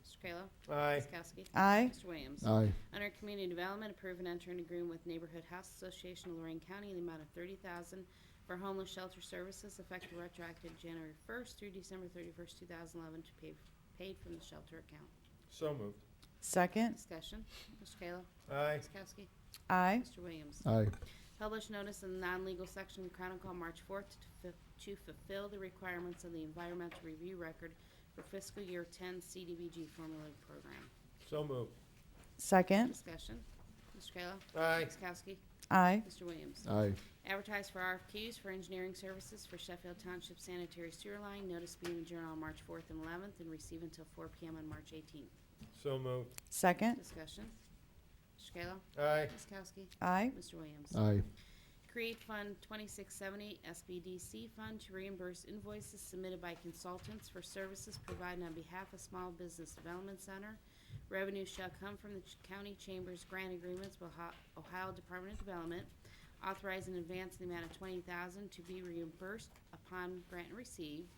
Mr. Kayla? Aye. Ms. Kowski? Aye. Mr. Williams? Aye. Under Community Development, approve and enter an agreement with Neighborhood House Association of Lorain County in the amount of $30,000 for homeless shelter services effective retroactive January 1st through December 31st, 2011 to be paid from the shelter account. So moved. Second. Discussion. Mr. Kayla? Aye. Ms. Kowski? Aye. Mr. Williams? Aye. Published notice in the non-legal section of the Chronicle on March 4th to fulfill the requirements of the Environmental Review Record for fiscal year 10 CDBG formula program. So moved. Second. Discussion. Mr. Kayla? Aye. Ms. Kowski? Aye. Mr. Williams? Aye. Advertise for RFQs for engineering services for Sheffield Township Sanitary Sewer Line. Notice being in the Journal on March 4th and 11th and receive until 4 p.m. on March 18th. So moved. Second. Discussion. Mr. Kayla? Aye. Ms. Kowski? Aye. Mr. Williams? Aye. Create Fund 2670 SBDC Fund to reimburse invoices submitted by consultants for services provided on behalf of Small Business Development Center. Revenue shall come from the county chambers grant agreements with Ohio Department of Development. Authorize in advance in the amount of $20,000 to be reimbursed upon grant received.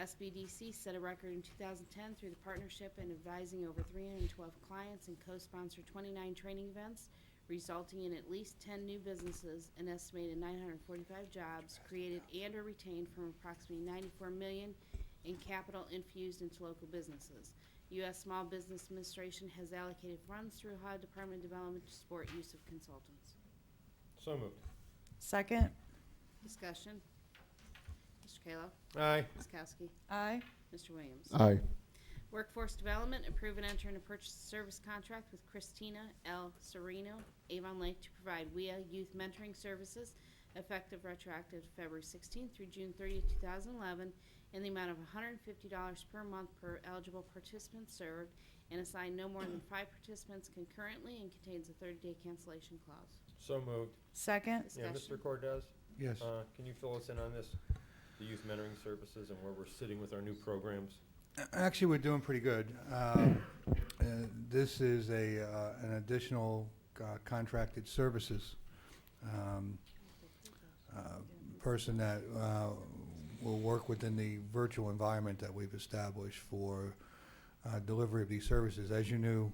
SBDC set a record in 2010 through the partnership and advising over 312 clients and co-sponsored 29 training events, resulting in at least 10 new businesses and estimated 945 jobs created and or retained from approximately $94 million in capital infused into local businesses. U.S. Small Business Administration has allocated funds through Ohio Department of Development to support use of consultants. So moved. Second. Discussion. Mr. Kayla? Aye. Ms. Kowski? Aye. Mr. Williams? Aye. Workforce Development, approve and enter in a purchase service contract with Christina L. Sereno, Avon Lake, to provide WIA youth mentoring services effective retroactive February 16th through June 30th, 2011, in the amount of $150 per month per eligible participant served, and assign no more than 5 participants concurrently, and contains a 30-day cancellation clause. So moved. Second. Yeah, Discussion. Mr. Cordez? Yes. Can you fill us in on this? the youth mentoring services and where we're sitting with our new programs? Actually, we're doing pretty good. This is an additional contracted services person that will work within the virtual environment that we've established for delivery of these services. As you knew,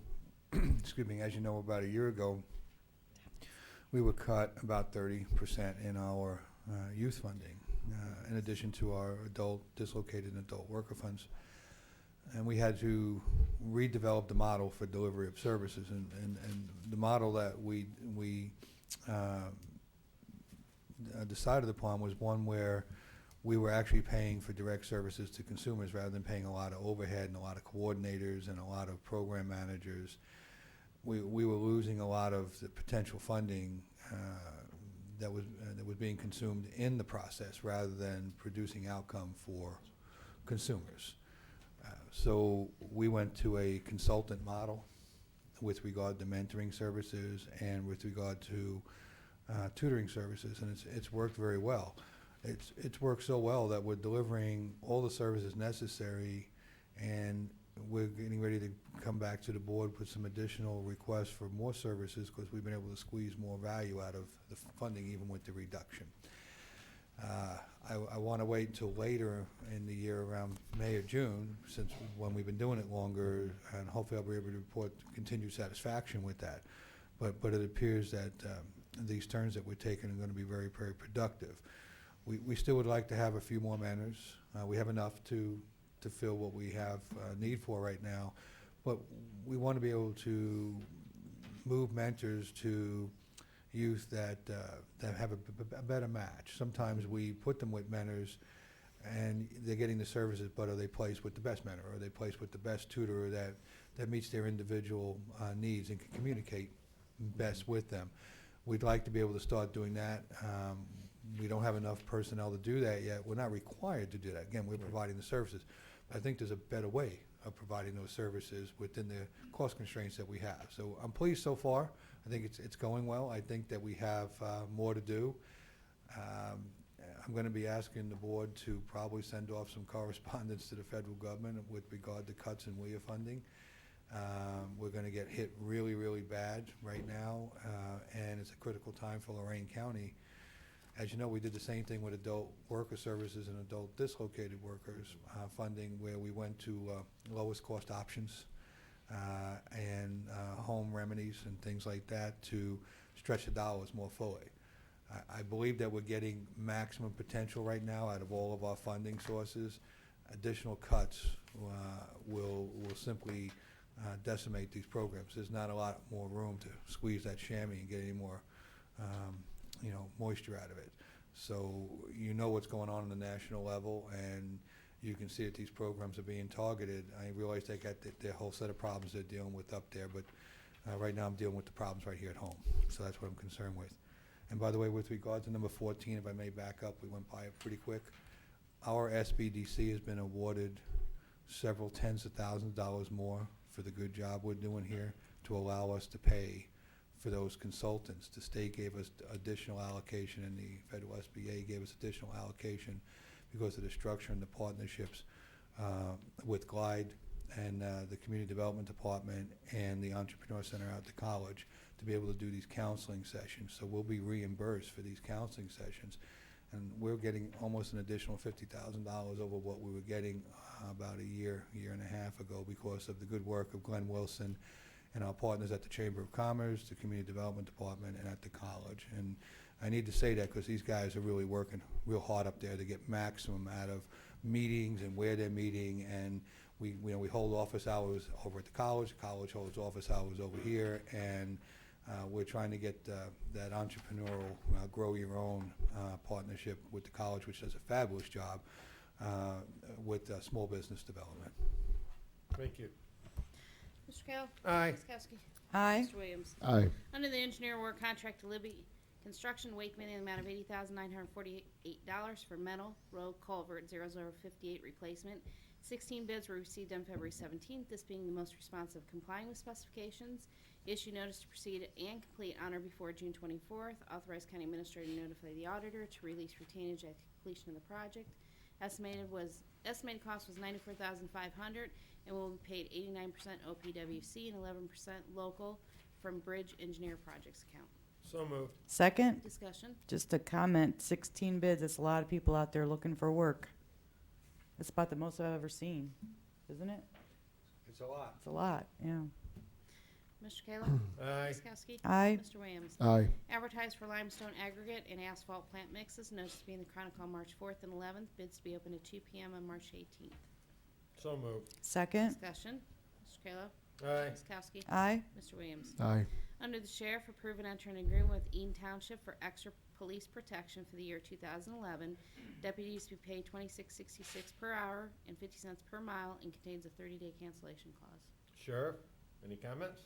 excuse me, as you know, about a year ago, we were cut about 30% in our youth funding, in addition to our adult dislocated and adult worker funds. And we had to redevelop the model for delivery of services. And the model that we decided upon was one where we were actually paying for direct services to consumers rather than paying a lot of overhead and a lot of coordinators and a lot of program managers. We were losing a lot of the potential funding that was being consumed in the process rather than producing outcome for consumers. So we went to a consultant model with regard to mentoring services and with regard to tutoring services, and it's worked very well. It's worked so well that we're delivering all the services necessary, and we're getting ready to come back to the board with some additional requests for more services because we've been able to squeeze more value out of the funding even with the reduction. I want to wait until later in the year, around May or June, since when we've been doing it longer, and hopefully I'll be able to report continued satisfaction with that. But it appears that these turns that we're taking are going to be very, very productive. We still would like to have a few more mentors. We have enough to fill what we have need for right now, but we want to be able to move mentors to youth that have a better match. Sometimes we put them with mentors and they're getting the services, but are they placed with the best mentor, or are they placed with the best tutor that meets their individual needs and can communicate best with them? We'd like to be able to start doing that. We don't have enough personnel to do that yet. We're not required to do that. Again, we're providing the services. But I think there's a better way of providing those services within the cost constraints that we have. So I'm pleased so far. I think it's going well. I think that we have more to do. I'm going to be asking the board to probably send off some correspondence to the federal government with regard to cuts in WIA funding. We're going to get hit really, really bad right now, and it's a critical time for Lorain County. As you know, we did the same thing with adult worker services and adult dislocated workers funding, where we went to lowest cost options and home remedies and things like that to stretch the dollars more fully. I believe that we're getting maximum potential right now out of all of our funding sources. Additional cuts will simply decimate these programs. There's not a lot more room to squeeze that chamois and get any more moisture out of it. So you know what's going on the national level, and you can see that these programs are being targeted. I realize they got their whole set of problems they're dealing with up there, but right now I'm dealing with the problems right here at home. So that's what I'm concerned with. And by the way, with regard to number 14, if I may back up, we went by it pretty quick. Our SBDC has been awarded several tens of thousands of dollars more for the good job we're doing here to allow us to pay for those consultants. The state gave us additional allocation, and the federal SBA gave us additional allocation because of the structure and the partnerships with Glide and the Community Development Department and the Entrepreneur Center out at the college to be able to do these counseling sessions. So we'll be reimbursed for these counseling sessions, and we're getting almost an additional $50,000 over what we were getting about a year and a half ago because of the good work of Glenn Wilson and our partners at the Chamber of Commerce, the Community Development Department, and at the college. And I need to say that because these guys are really working real hard up there to get maximum out of meetings and where they're meeting. And we hold office hours over at the college holds office hours over here, and we're trying to get that entrepreneurial grow your own partnership with the college, which does a fabulous job with small business development. Thank you. Mr. Kayla. Aye. Ms. Kowski. Aye. Mr. Williams. Aye. Under the engineer award contract to Libby Construction, Wake in the amount of $80,948 for metal road culvert 0058 replacement. 16 bids were received on February 17th, this being the most responsive complying with specifications. Issue notice to proceed and complete on or before June 24th. Authorize county administrator to notify the auditor to release retainage at completion of the project. Estimated cost was $94,500 and will be paid 89% OPWC and 11% local from Bridge Engineer Projects account. So moved. Second, Discussion. just a comment, 16 bids, that's a lot of people out there looking for work. That's about the most I've ever seen, isn't it? It's a lot. It's a lot, yeah. Mr. Kayla? Aye. Ms. Kowski? Aye. Mr. Williams? Aye. Advertise for limestone aggregate and asphalt plant mixes. Notice to be in the Chronicle on March 4th and 11th. Bids to be open at 2 p.m. on March 18th. So moved. Second, Discussion. Mr. Kayla? Aye. Ms. Kowski? aye. Mr. Williams? Aye. Under the Sheriff, approve and enter an agreement with Eaton Township for extra police protection for the year 2011. Deputies to be paid $26.66 per hour and 50 cents per mile and contains a 30-day cancellation clause. Sheriff, any comments?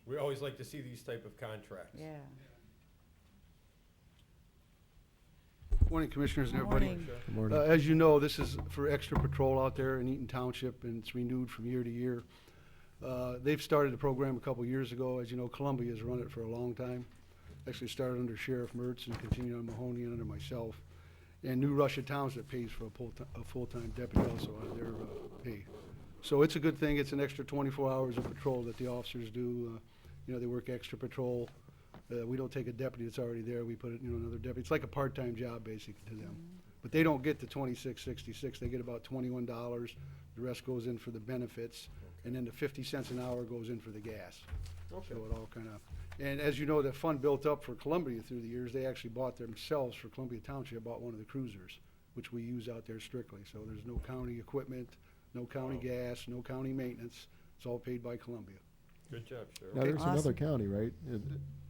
We always like to see these type of contracts. Yeah. Morning, Commissioners and everybody. Morning. Good morning. As you know, this is for extra patrol out there in Eaton Township, and it's renewed from year to year. They've started the program a couple years ago. As you know, Columbia's run it for a long time. Actually started under Sheriff Mertz and continued on Mahoney and under myself. And New Russia Township pays for a full-time deputy also out of their pay. So it's a good thing. It's an extra 24 hours of patrol that the officers do. They work extra patrol. We don't take a deputy that's already there. We put another deputy. It's like a part-time job basically to them. But they don't get the $26.66. They get about $21. The rest goes in for the benefits, and then the 50 cents an hour goes in for the gas. Okay. So it all kind of, and as you know, the fund built up for Columbia through the years. They actually bought themselves for Columbia Township, bought one of the cruisers, which we use out there strictly. So there's no county equipment, no county gas, no county maintenance. It's all paid by Columbia. Good job, Sheriff. Now, there's Awesome. another county, right?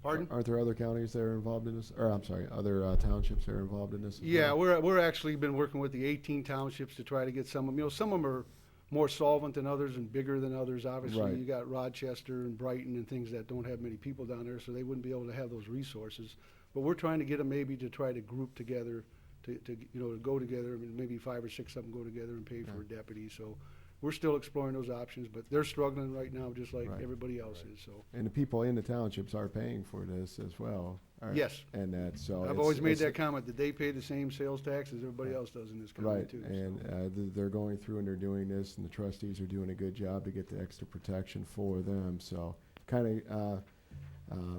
Pardon? Aren't there other counties that are involved in this? Or, I'm sorry, other townships that are involved in this as Yeah, well? we're actually been working with the 18 townships to try to get some of them. Some of them are more solvent than others and bigger than others. Obviously, Right. you got Rochester and Brighton and things that don't have many people down there, so they wouldn't be able to have those resources. But we're trying to get them maybe to try to group together, to go together. I mean, maybe 5 or 6 of them go together and pay for a deputy. So we're still exploring those options, but they're struggling right now just like Right. everybody else is. So And the people in the townships are paying for this as well. Yes. And that, so. I've it's- always made it's- that comment, that they pay the same sales tax as everybody else does in this county Right, too. and so. they're going through and they're doing this, and the trustees are doing a good job to get the extra protection for them. So kind of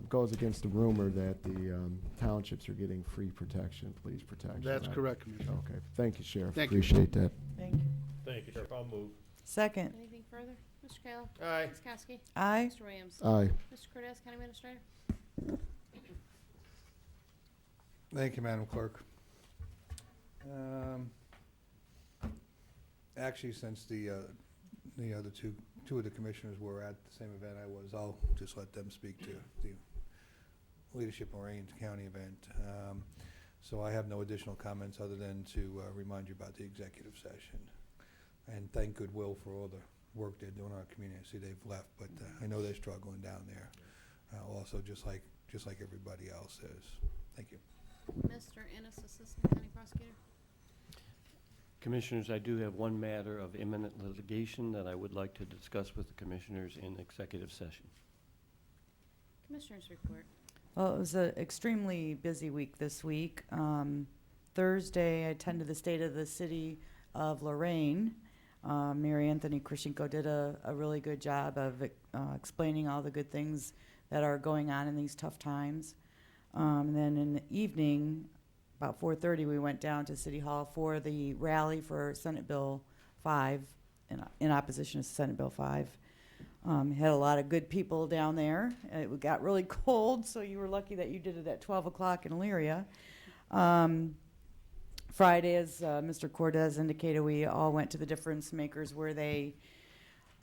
goes against the rumor that the townships are getting free protection, police protection. That's right? correct, Commissioner. Okay, thank you, Sheriff. Thank you. Appreciate that. Thank you. Thank you, Sheriff. I'll move. Second, Anything further? Mr. Kayla? Aye. Ms. Kowski? aye. Mr. Williams? Aye. Mr. Cortez, County Administrator? Thank you, Madam Clerk. Actually, since the other two of the commissioners were at the same event I was, I'll just let them speak to the Leadership Lorain County event. So I have no additional comments other than to remind you about the executive session and thank Goodwill for all the work they're doing in our community. I see they've left, but I know they're struggling down there. Also, just like everybody else is. Thank you. Mr. Ennis, Assistant County Prosecutor? Commissioners, I do have one matter of imminent litigation that I would like to discuss with the commissioners in executive session. Commissioners report. Well, it was an extremely busy week this week. Thursday, I attended the State of the City of Lorain. Mary Anthony Krishenko did a really good job of explaining all the good things that are going on in these tough times. And then in the evening, about 4:30, we went down to City Hall for the rally for Senate Bill 5, in opposition to Senate Bill 5. Had a lot of good people down there. It got really cold, so you were lucky that you did it at 12 o'clock in Elyria. Friday, as Mr. Cortez indicated, we all went to the Difference Makers where they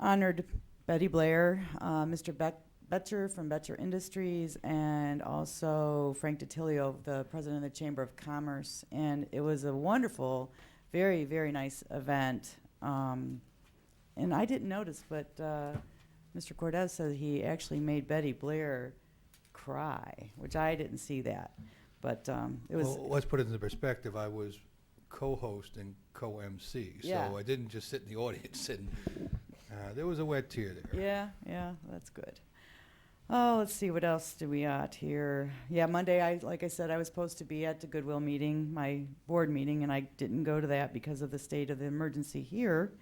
honored Betty Blair, Mr. Betcher from Betcher Industries, and also Frank DeTillio, the president of the Chamber of Commerce. And it was a wonderful, very, very nice event. And I didn't notice, but Mr. Cortez said he actually made Betty Blair cry, which I didn't see that. But it was... Well, let's put it into perspective. I was co-host and co-MC, Yeah. so I didn't just sit in the audience. And there was a wet tear there. Yeah, that's good. Oh, let's see, what else do we got here? Yeah, Monday, like I said, I was supposed to be at the Goodwill meeting, my board meeting, and I didn't go to that because of the state of the emergency here.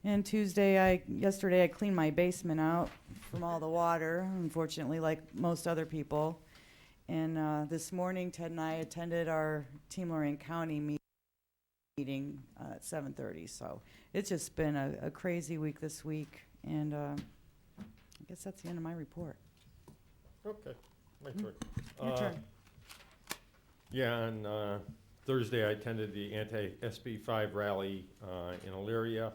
And yesterday I cleaned my basement out from all the water, unfortunately, like most other people. And this morning, Ted and I attended our Team Lorain County meeting at 7:30. So it's just been a crazy week this week, and I guess that's the end of my report. Okay, my turn. Your turn. Yeah, on Thursday I attended the anti-SB 5 rally in Elyria.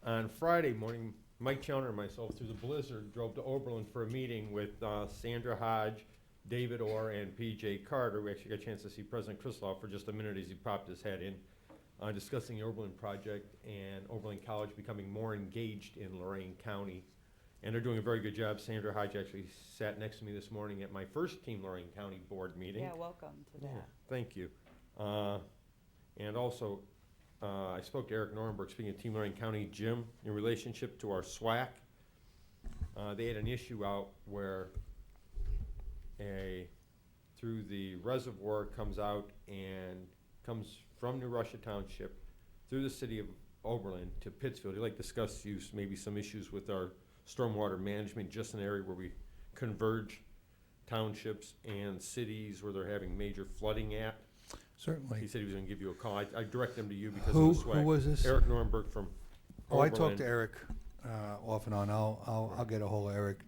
On Friday morning, Mike Chowner and myself, through the blizzard, drove to Oberlin for a meeting with Sandra Hodge, David Orr, and P.J. Carter. We actually got a chance to see President Kristoff for just a minute as he popped his head in, discussing the Oberlin project and Oberlin College becoming more engaged in Lorain County. And they're doing a very good job. Sandra Hodge actually sat next to me this morning at my first Team Lorain County board meeting. Yeah, welcome to that. Thank you. And also, I spoke to Eric Norenberg, speaking of Team Lorain County Gym, in relationship to our SWAC. They had an issue out where through the reservoir comes out and comes from New Russia Township through the City of Oberlin to Pittsfield. He'd like to discuss maybe some issues with our stormwater management, just an area where we converge townships and cities where they're having major flooding at. Certainly. He said he was going to give you a call. I direct him to you because Who- of the SWAC. who was this? Eric Norenberg from Oh, I Oberlin. talked to Eric off and on. I'll get a hold of Eric.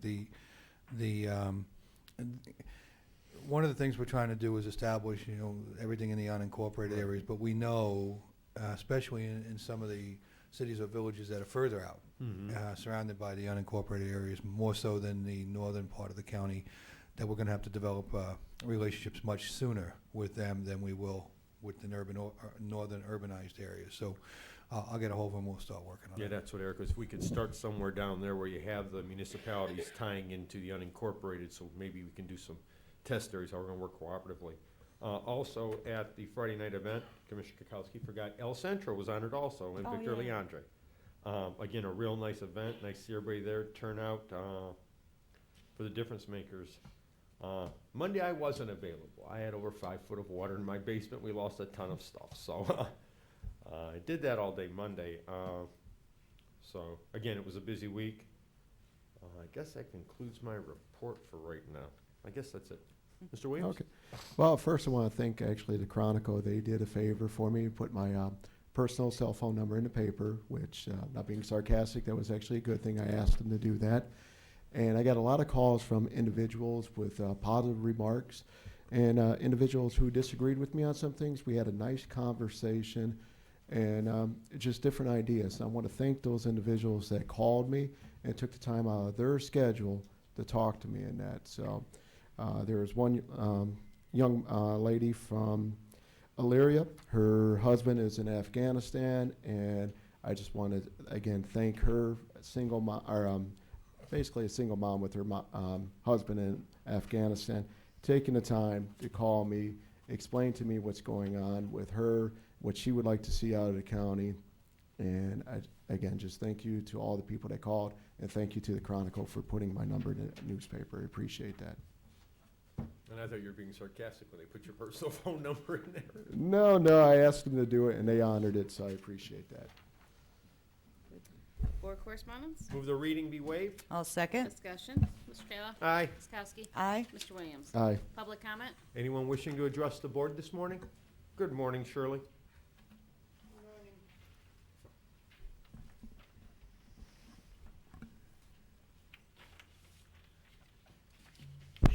One of the things we're trying to do is establish, everything in the unincorporated areas, but we know, especially in some of the cities or villages that are further out, surrounded by the unincorporated areas, more so than the northern part of the county, that we're going to have to develop relationships much sooner with them than we will with the northern urbanized areas. So I'll get a hold of them. We'll start working on it. Yeah, that's what Eric was. If we could start somewhere down there where you have the municipalities tying into the unincorporated, so maybe we can do some test areas, how we're going to work cooperatively. Also, at the Friday night event, Commissioner Kukowski forgot, El Centro was honored also, and Victor Leandre. Again, a real nice event. Nice to see everybody there. Turnout for the difference makers. Monday I wasn't available. I had over 5 foot of water in my basement. We lost a ton of stuff. So I did that all day Monday. So again, it was a busy week. I guess that concludes my report for right now. I guess that's it. Mr. Williams? Okay. Well, first I want to thank actually the Chronicle. They did a favor for me, put my personal cell phone number in the paper, which, not being sarcastic, that was actually a good thing. I asked them to do that. And I got a lot of calls from individuals with positive remarks and individuals who disagreed with me on some things. We had a nice conversation and just different ideas. And I want to thank those individuals that called me and took the time out of their schedule to talk to me in that. So there was one young lady from Elyria. Her husband is in Afghanistan, and I just want to again thank her, single mom, basically a single mom with her husband in Afghanistan, taking the time to call me, explain to me what's going on with her, what she would like to see out of the county. And again, just thank you to all the people that called, and thank you to the Chronicle for putting my number in the newspaper. I appreciate that. And I thought you were being sarcastic when they put your personal phone number in there. No, I asked them to do it, and they honored it, so I appreciate that. Board correspondence? Move the reading be waived. I'll second. Discussion. Mr. Kayla? Aye. Ms. Kowski? Aye. Mr. Williams? Aye. Public comment? Anyone wishing to address the board this morning? Good morning, Shirley.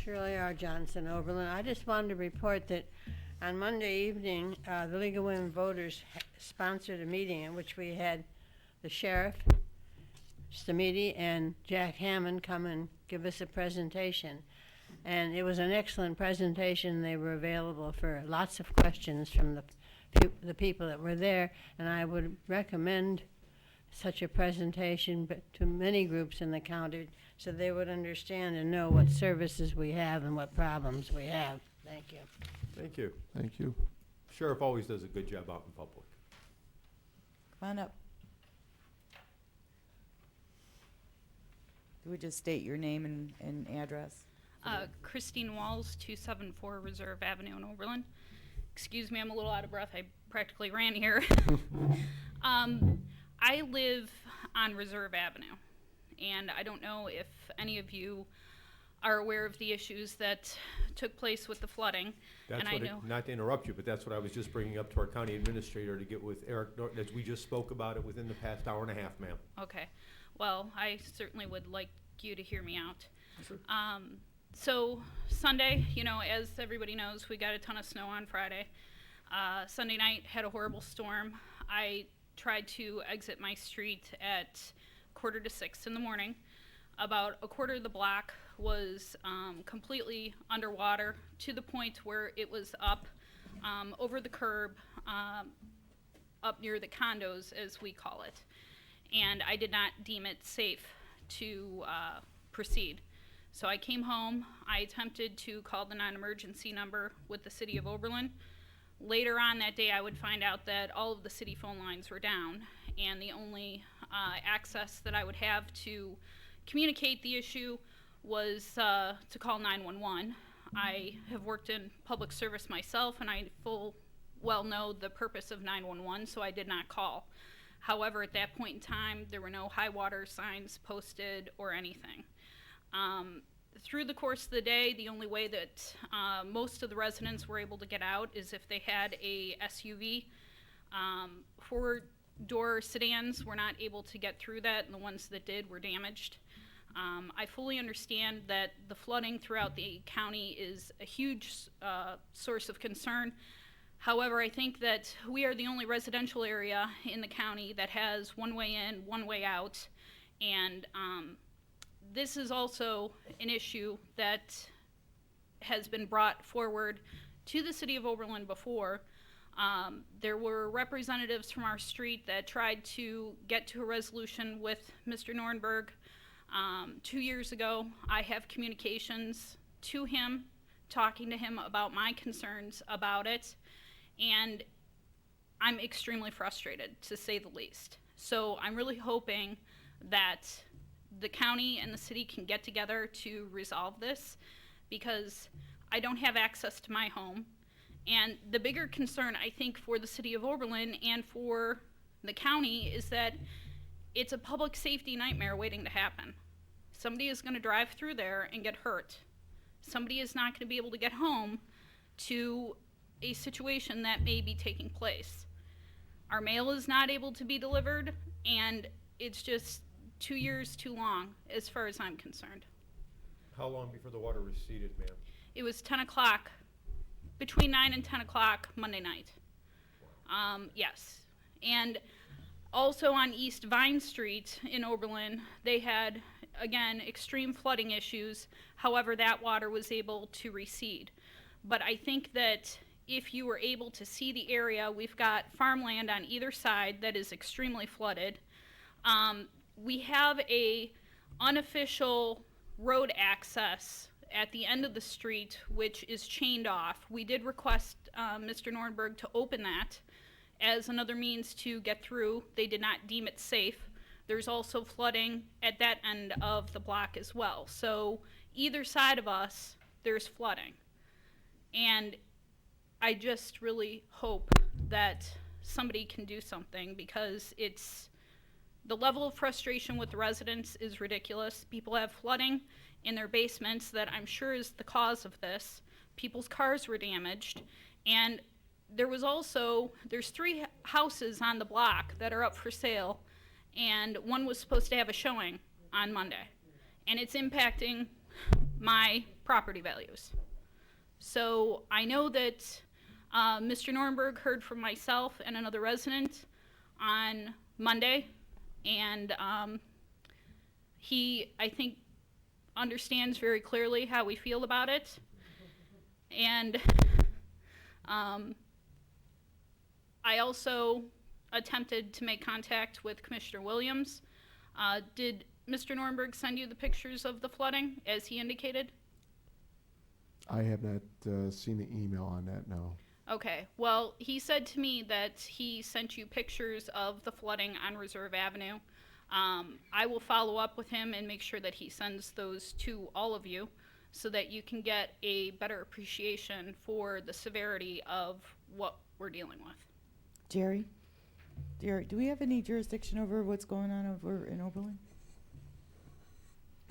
Shirley R Johnson, Oberlin. I just wanted to report that on Monday evening, the League of Women Voters sponsored a meeting in which we had the sheriff, Stammitti, and Jack Hammond come and give us a presentation. And it was an excellent presentation. They were available for lots of questions from the people that were there, and I would recommend such a presentation to many groups in the county so they would understand and know what services we have and what problems we have. Thank you. Thank you. Thank you. Sheriff always does a good job out in public. Come on up. You would just state your name and address. Christine Wells, 274 Reserve Avenue in Oberlin. Excuse me, I'm a little out of breath. I practically ran here. I live on Reserve Avenue, and I don't know if any of you are aware of the issues that took place with the flooding. That's and what I know, not to interrupt you, but that's what I was just bringing up to our county administrator to get with Eric, as we just spoke about it within the past hour and a half, ma'am. okay, well, I certainly would like you to hear me out. Sure. So Sunday, you know, as everybody knows, we got a ton of snow on Friday. Sunday night had a horrible storm. I tried to exit my street at 5:45 in the morning. About a quarter of the block was completely underwater to the point where it was up over the curb, up near the condos, as we call it. And I did not deem it safe to proceed. So I came home. I attempted to call the non-emergency number with the City of Oberlin. Later on that day, I would find out that all of the city phone lines were down, and the only access that I would have to communicate the issue was to call 911. I have worked in public service myself, and I well know the purpose of 911, so I did not call. However, at that point in time, there were no high water signs posted or anything. Through the course of the day, the only way that most of the residents were able to get out is if they had a SUV. Four-door sedans were not able to get through that, and the ones that did were damaged. I fully understand that the flooding throughout the county is a huge source of concern. However, I think that we are the only residential area in the county that has one way in, one way out, and this is also an issue that has been brought forward to the City of Oberlin before. There were representatives from our street that tried to get to a resolution with Mr. Norenberg 2 years ago. I have communications to him, talking to him about my concerns about it, and I'm extremely frustrated, to say the least. So I'm really hoping that the county and the city can get together to resolve this, because I don't have access to my home. And the bigger concern, I think, for the City of Oberlin and for the county is that it's a public safety nightmare waiting to happen. Somebody is going to drive through there and get hurt. Somebody is not going to be able to get home to a situation that may be taking place. Our mail is not able to be delivered, and it's just 2 years too long as far as I'm concerned. How long before the water receded, ma'am? It was 10 o'clock, between 9 and 10 o'clock Monday night. Yes. And also on East Vine Street in Oberlin, they had, again, extreme flooding issues. However, that water was able to recede. But I think that if you were able to see the area, we've got farmland on either side that is extremely flooded. We have a unofficial road access at the end of the street, which is chained off. We did request Mr. Norenberg to open that as another means to get through. They did not deem it safe. There's also flooding at that end of the block as well. So either side of us, there's flooding. And I just really hope that somebody can do something, because the level of frustration with the residents is ridiculous. People have flooding in their basements that I'm sure is the cause of this. People's cars were damaged. And there's 3 houses on the block that are up for sale, and one was supposed to have a showing on Monday. And it's impacting my property values. So I know that Mr. Norenberg heard from myself and another resident on Monday, and he, I think, understands very clearly how we feel about it. And I also attempted to make contact with Commissioner Williams. Did Mr. Norenberg send you the pictures of the flooding, as he indicated? I have not seen the email on that, no. Okay, well, he said to me that he sent you pictures of the flooding on Reserve Avenue. I will follow up with him and make sure that he sends those to all of you so that you can get a better appreciation for the severity of what we're dealing with. Jerry, do we have any jurisdiction over what's going on over in Oberlin?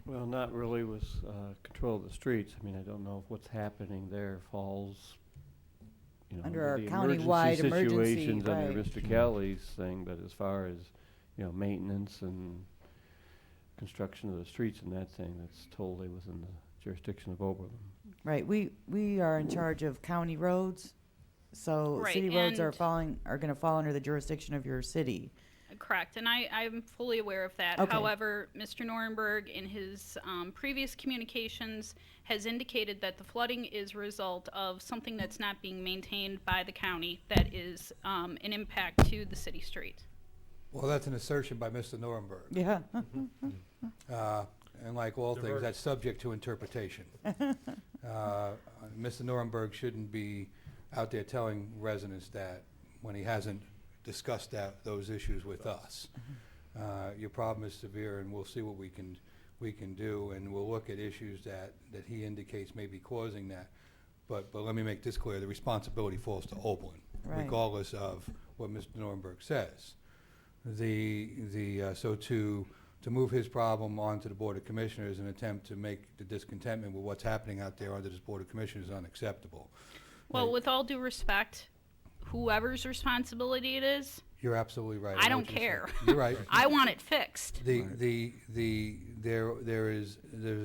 Well, not really with control of the streets. I mean, I don't know if what's happening there falls, you know, Under our the countywide emergency, situations under right. Mr. Kelly's thing, but as far as, you know, maintenance and construction of the streets and that thing, that's totally within the jurisdiction of Oberlin. Right, we are in charge of county roads, so Right, city roads are and- gonna fall under the jurisdiction of your city. Correct, and I'm fully aware of that. Okay. However, Mr. Norenberg, in his previous communications, has indicated that the flooding is a result of something that's not being maintained by the county that is an impact to the city street. Well, that's an assertion by Mr. Norenberg. Yeah. And like all things, that's subject to interpretation. Mr. Norenberg shouldn't be out there telling residents that when he hasn't discussed those issues with us. Your problem is severe, and we'll see what we can do, and we'll look at issues that he indicates may be causing that. But let me make this clear: the responsibility falls to Oberlin, Right. regardless of what Mr. Norenberg says. So to move his problem onto the Board of Commissioners in an attempt to make the discontentment with what's happening out there under this Board of Commissioners is unacceptable. Well, with all due respect, whoever's responsibility it is, You're absolutely right. I know don't what you're care. saying. You're right. I want it fixed. There's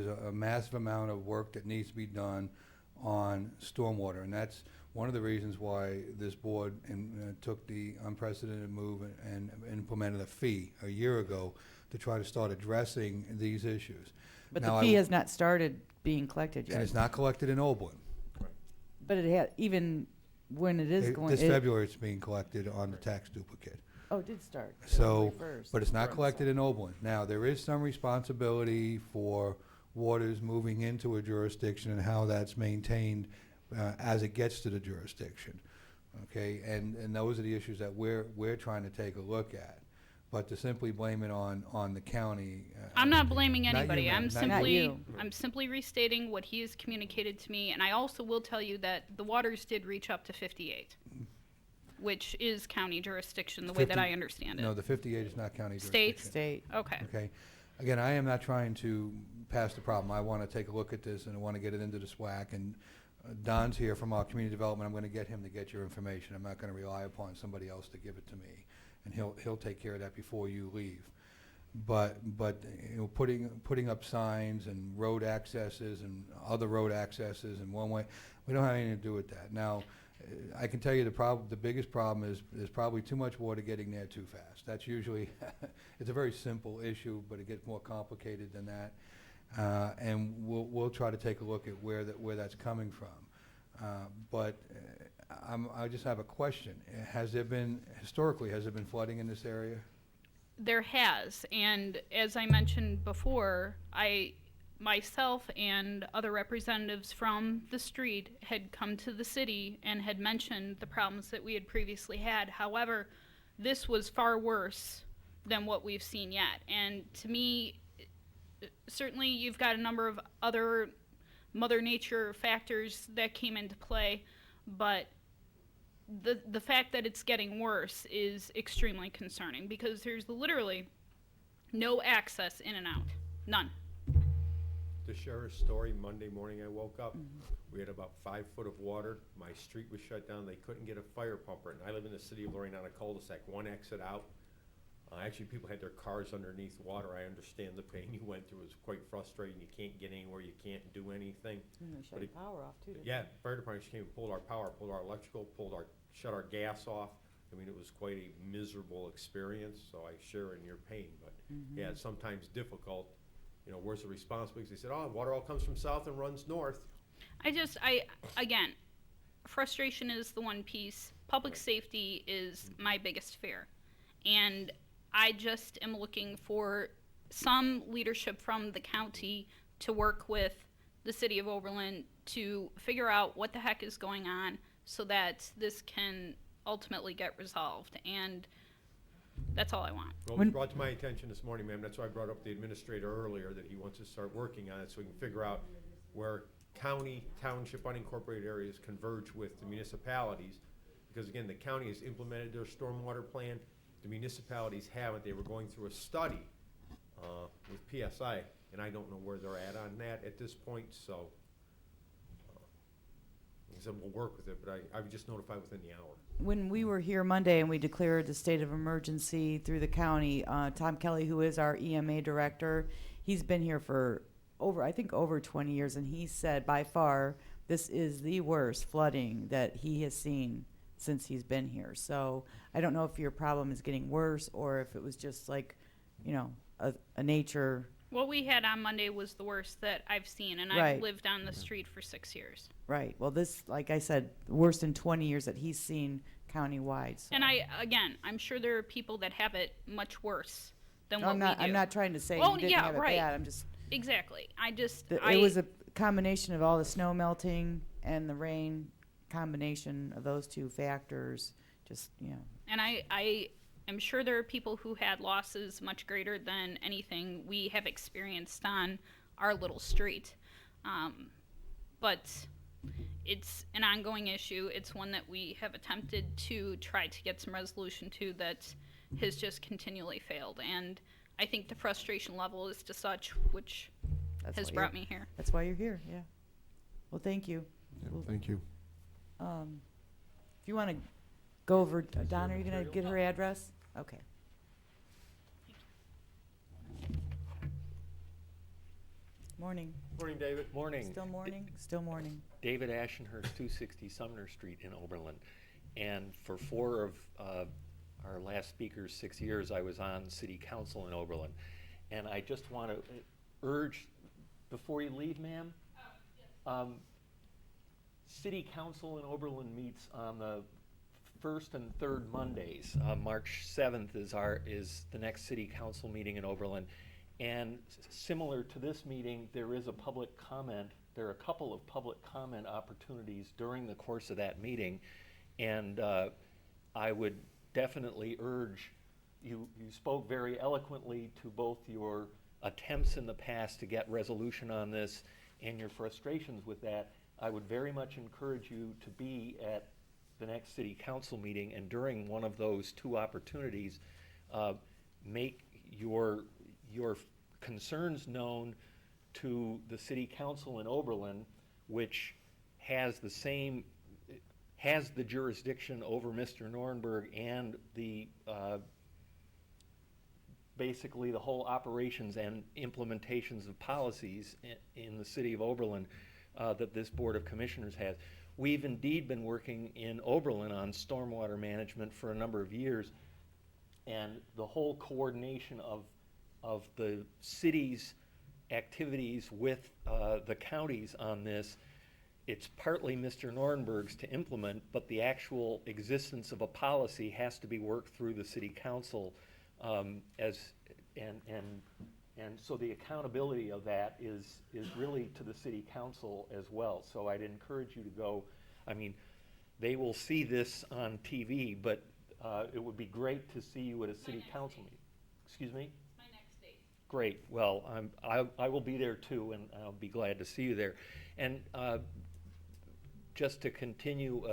a massive amount of work that needs to be done on stormwater, and that's one of the reasons why this board took the unprecedented move and implemented a fee a year ago to try to start addressing these issues. But Now, the fee has not started being collected yet. and it's not collected in Oberlin. But it had, even when it is going. This February, it's being collected on the tax duplicate. Oh, it did start. So, February 1st. but it's not collected in Oberlin. Now, there is some responsibility for waters moving into a jurisdiction and how that's maintained as it gets to the jurisdiction. Okay, and those are the issues that we're trying to take a look at. But to simply blame it on the county. I'm not blaming Not you, anybody. ma'am. I'm Not simply restating what he has communicated to me, and I also will tell you that the waters did reach up to 58, which is county jurisdiction, the way that 50 I understand it. No, the 58 is not county State? jurisdiction. State. Okay. Okay. Again, I am not trying to pass the problem. I want to take a look at this, and I want to get it into the SWAC. And Don's here from our community development. I'm going to get him to get your information. I'm not going to rely upon somebody else to give it to me, and he'll take care of that before you leave. But you know, putting up signs and road accesses and other road accesses and one way, we don't have anything to do with that. Now, I can tell you the biggest problem is there's probably too much water getting there too fast. That's usually, it's a very simple issue, but it gets more complicated than that. And we'll try to take a look at where that's coming from. But I just have a question. Has there been flooding in this area? There has, and as I mentioned before, myself and other representatives from the street had come to the city and had mentioned the problems that we had previously had. However, this was far worse than what we've seen yet. And to me, certainly you've got a number of other Mother Nature factors that came into play, but the fact that it's getting worse is extremely concerning because there's literally no access in and out. None. To share a story, Monday morning I woke up, we had about 5 foot of water, my street was shut down, they couldn't get a fire pumper, and I live in the city of Lorain on a cul-de-sac, one exit out. Actually, people had their cars underneath water. I understand the pain you went through. It was quite frustrating. You can't get anywhere. You can't do anything. And they shut the power off too. Yeah, fire department just came and pulled our power, pulled our electrical, shut our gas off. I mean, it was quite a miserable experience, so I share in your pain. But yeah, it's sometimes difficult. You know, where's the responsibility? They said, oh, water all comes from south and runs north. Again, frustration is the one piece. Public safety is my biggest fear. And I just am looking for some leadership from the county to work with the City of Oberlin to figure out what the heck is going on so that this can ultimately get resolved. And That's all I want. Well, it was brought to my attention this morning, ma'am, that's why I brought up the administrator earlier, that he wants to start working on it so we can figure out where county, township, unincorporated areas converge with the municipalities. Because again, the county has implemented their stormwater plan, the municipalities haven't. They were going through a study with PSI, and I don't know where they're at on that at this point, so like I said, we'll work with it, but I would just notify within the hour. When we were here Monday and we declared the state of emergency through the county, Tom Kelly, who is our EMA director, he's been here for over 20 years, and he said by far this is the worst flooding that he has seen since he's been here. So I don't know if your problem is getting worse or if it was just like, you know, a nature. What we had on Monday was the worst that I've seen, and Right. I've lived on the street for 6 years. Right. Well, this, like I said, worst in 20 years that he's seen countywide. So. And I'm sure there are people that have it much worse than what I'm we do. not trying to say Oh, you didn't yeah, have it right. bad. I'm just. Exactly. It was a combination of all the snow melting and the rain, combination of those two factors, just, you know. And I am sure there are people who had losses much greater than anything we have experienced on our little street. But it's an ongoing issue. It's one that we have attempted to try to get some resolution to that has just continually failed. And I think the frustration level is to such, which has brought me here. That's why you're here, yeah. Well, thank you. Yeah, thank you. If you want to go over, Donna, are you going to get her address? Okay. Morning. Morning, David. Morning. Still morning? Still morning. David Ashenhurst, 260 Sumner Street in Oberlin. And for 4 of our last speakers' 6 years, I was on City Council in Oberlin. And I just want to urge, before you leave, ma'am, City Council in Oberlin meets on the first and third Mondays. March 7th is the next City Council meeting in Oberlin. And similar to this meeting, there is a public comment. There are a couple of public comment opportunities during the course of that meeting. And I would definitely urge, you spoke very eloquently to both your attempts in the past to get resolution on this and your frustrations with that. I would very much encourage you to be at the next City Council meeting, and during one of those 2 opportunities, make your concerns known to the City Council in Oberlin, which has the jurisdiction over Mr. Norenberg and the basically the whole operations and implementations of policies in the City of Oberlin that this Board of Commissioners has. We've indeed been working in Oberlin on stormwater management for a number of years, and the whole coordination of the city's activities with the counties on this, it's partly Mr. Norenberg's to implement, but the actual existence of a policy has to be worked through the City Council, and so the accountability of that is really to the City Council as well. So I'd encourage you to go. I mean, they will see this on TV, but it would be great to see you at a City Council meeting. Excuse me? My next date. Great. Well, I will be there too, and I'll be glad to see you there. And just to continue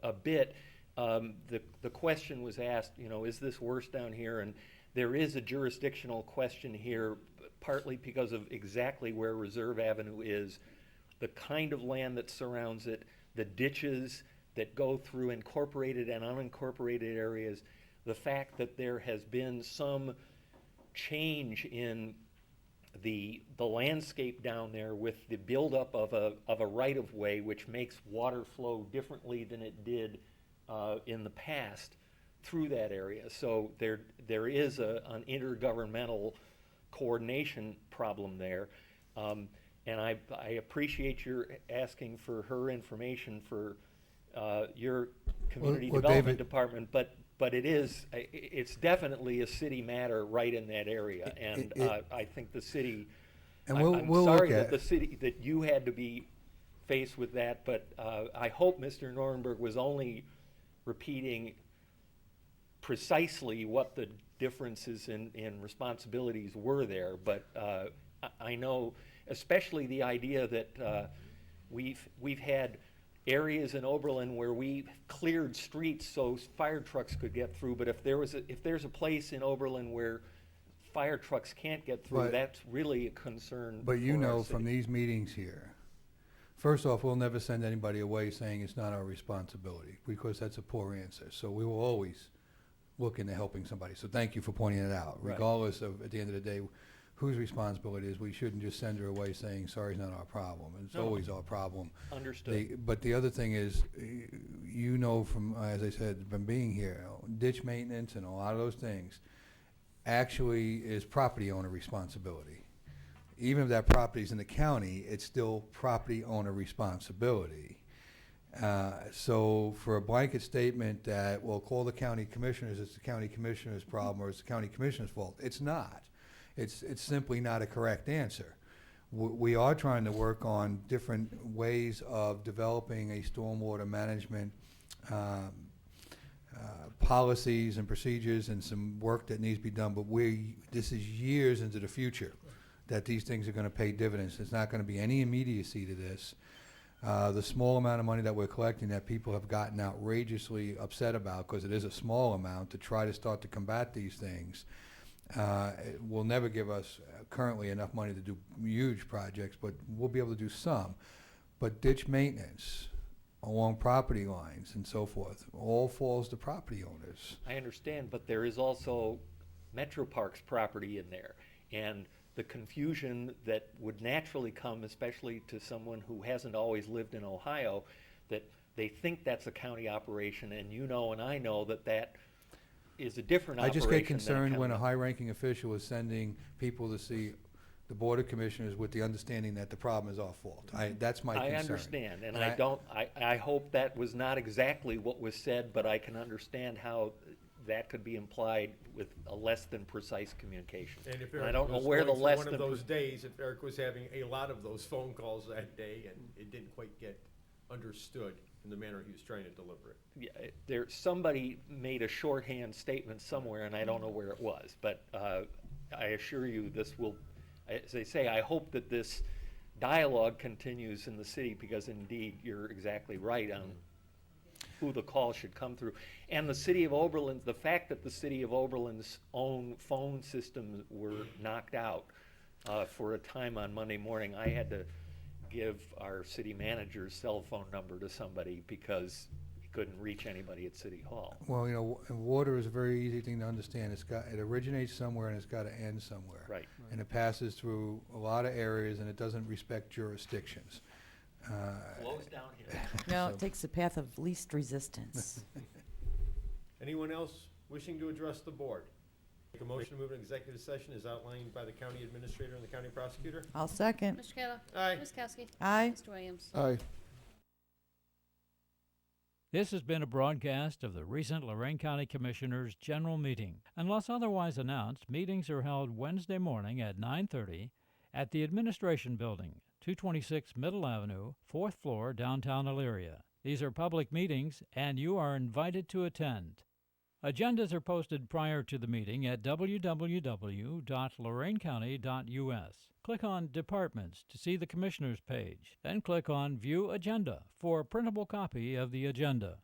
a bit, the question was asked, you know, is this worse down here? And there is a jurisdictional question here, partly because of exactly where Reserve Avenue is, the kind of land that surrounds it, the ditches that go through incorporated and unincorporated areas, the fact that there has been some change in the landscape down there with the buildup of a right-of-way, which makes water flow differently than it did in the past through that area. So there is an intergovernmental coordination problem there. And I appreciate your asking for her information for your community development department, but it's definitely a city matter right in that area. And I think the city, and I'm sorry that the city, that you had to be faced with that, but I hope Mr. Norenberg was only repeating precisely what the differences in responsibilities were there, but I know especially the idea that we've had areas in Oberlin where we cleared streets so fire trucks could get through, but if there's a place in Oberlin where fire trucks can't get through, But- that's really a concern. But you for our know from city. these meetings here, first off, we'll never send anybody away saying it's not our responsibility, because that's a poor answer. So we will always look into helping somebody. So thank you for pointing it out. Right. Regardless of, at the end of the day, whose responsibility it is, we shouldn't just send her away saying, sorry, it's not our problem. It's No. always our problem. Understood. But the other thing is, you know from, as I said, from being here, ditch maintenance and a lot of those things actually is property owner responsibility. Even if that property is in the county, it's still property owner responsibility. So for a blanket statement that, well, call the county commissioners, it's the county commissioner's problem or it's the county commissioner's fault, it's not. It's simply not a correct answer. We are trying to work on different ways of developing a stormwater management policies and procedures and some work that needs to be done, but this is years into the future that these things are going to pay dividends. There's not going to be any immediacy to this. The small amount of money that we're collecting that people have gotten outrageously upset about, because it is a small amount to try to start to combat these things, it will never give us currently enough money to do huge projects, but we'll be able to do some. But ditch maintenance along property lines and so forth all falls to property owners. I understand, but there is also Metro Parks property in there, and the confusion that would naturally come, especially to someone who hasn't always lived in Ohio, that they think that's a county operation, and you know and I know that that is a different I operation. just get concerned than when a high-ranking official is sending people to see the Board of Commissioners with the understanding that the problem is our fault. That's my concern. I understand, and I hope that was not exactly what was said, but I can understand how that could be implied with a less than precise communication. And if I Eric don't know was where the going through less one than of those days, if Eric was having a lot of those phone calls that day and it didn't quite get understood in the manner he was trying to deliver it. Yeah, somebody made a shorthand statement somewhere, and I don't know where it was, but I assure you this will, as they say, I hope that this dialogue continues in the city, because indeed you're exactly right on who the call should come through. And the City of Oberlin, the fact that the City of Oberlin's own phone systems were knocked out for a time on Monday morning, I had to give our city manager's cell phone number to somebody because he couldn't reach anybody at City Hall. Well, you know, water is a very easy thing to understand. It originates somewhere and it's got to end somewhere. Right. And it passes through a lot of areas and it doesn't respect jurisdictions. Flows down here. No, So- it takes the path of least resistance. Anyone else wishing to address the board? Make a motion to move an executive session as outlined by the county administrator and the county prosecutor. I'll second. Mr. Kayla. Aye. Ms. Kowski. Aye. Mr. Williams. Aye. This has been a broadcast of the recent Lorain County Commissioners' General Meeting. Unless otherwise announced, meetings are held Wednesday morning at 9:30 at the Administration Building, 226 Middle Avenue, 4th floor, downtown Elyria. These are public meetings, and you are invited to attend. Agendas are posted prior to the meeting at www.loraincounty.us. Click on Departments to see the Commissioners page, then click on View Agenda for a printable copy of the agenda.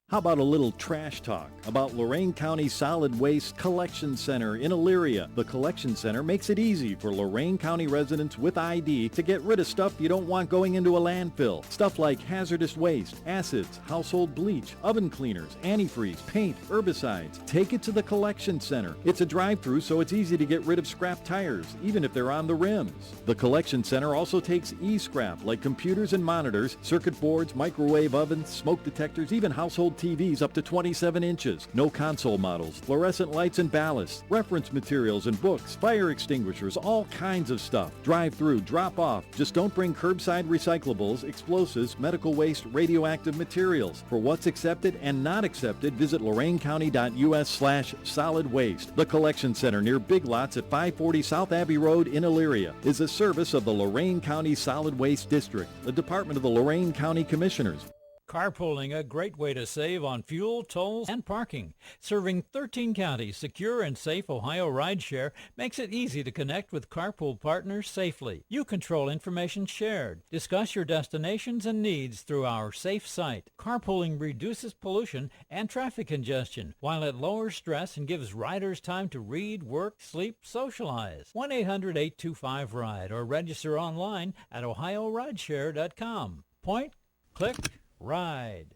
How about a little trash talk about Lorain County Solid Waste Collection Center in Elyria? The Collection Center makes it easy for Lorain County residents with ID to get rid of stuff you don't want going into a landfill. Stuff like hazardous waste, acids, household bleach, oven cleaners, antifreeze, paint, herbicides. Take it to the Collection Center. It's a drive-through, so it's easy to get rid of scrap tires, even if they're on the rims. The Collection Center also takes e-scrap like computers and monitors, circuit boards, microwave ovens, smoke detectors, even household TVs up to 27 inches. No console models, fluorescent lights and ballasts, reference materials and books, fire extinguishers, all kinds of stuff. Drive through, drop off. Just don't bring curbside recyclables, explosives, medical waste, radioactive materials. For what's accepted and not accepted, visit loraincounty.us/solid waste. The Collection Center near Big Lots at 540 South Abbey Road in Elyria is a service of the Lorain County Solid Waste District, the Department of the Lorain County Commissioners. Carpooling, a great way to save on fuel, tolls, and parking. Serving 13 counties, secure and safe Ohio rideshare makes it easy to connect with carpool partners safely. You control information shared. Discuss your destinations and needs through our safe site. Carpooling reduces pollution and traffic congestion, while it lowers stress and gives riders time to read, work, sleep, socialize. 1-800-825-RIDE or register online at ohiorideshare.com. Point, click, ride.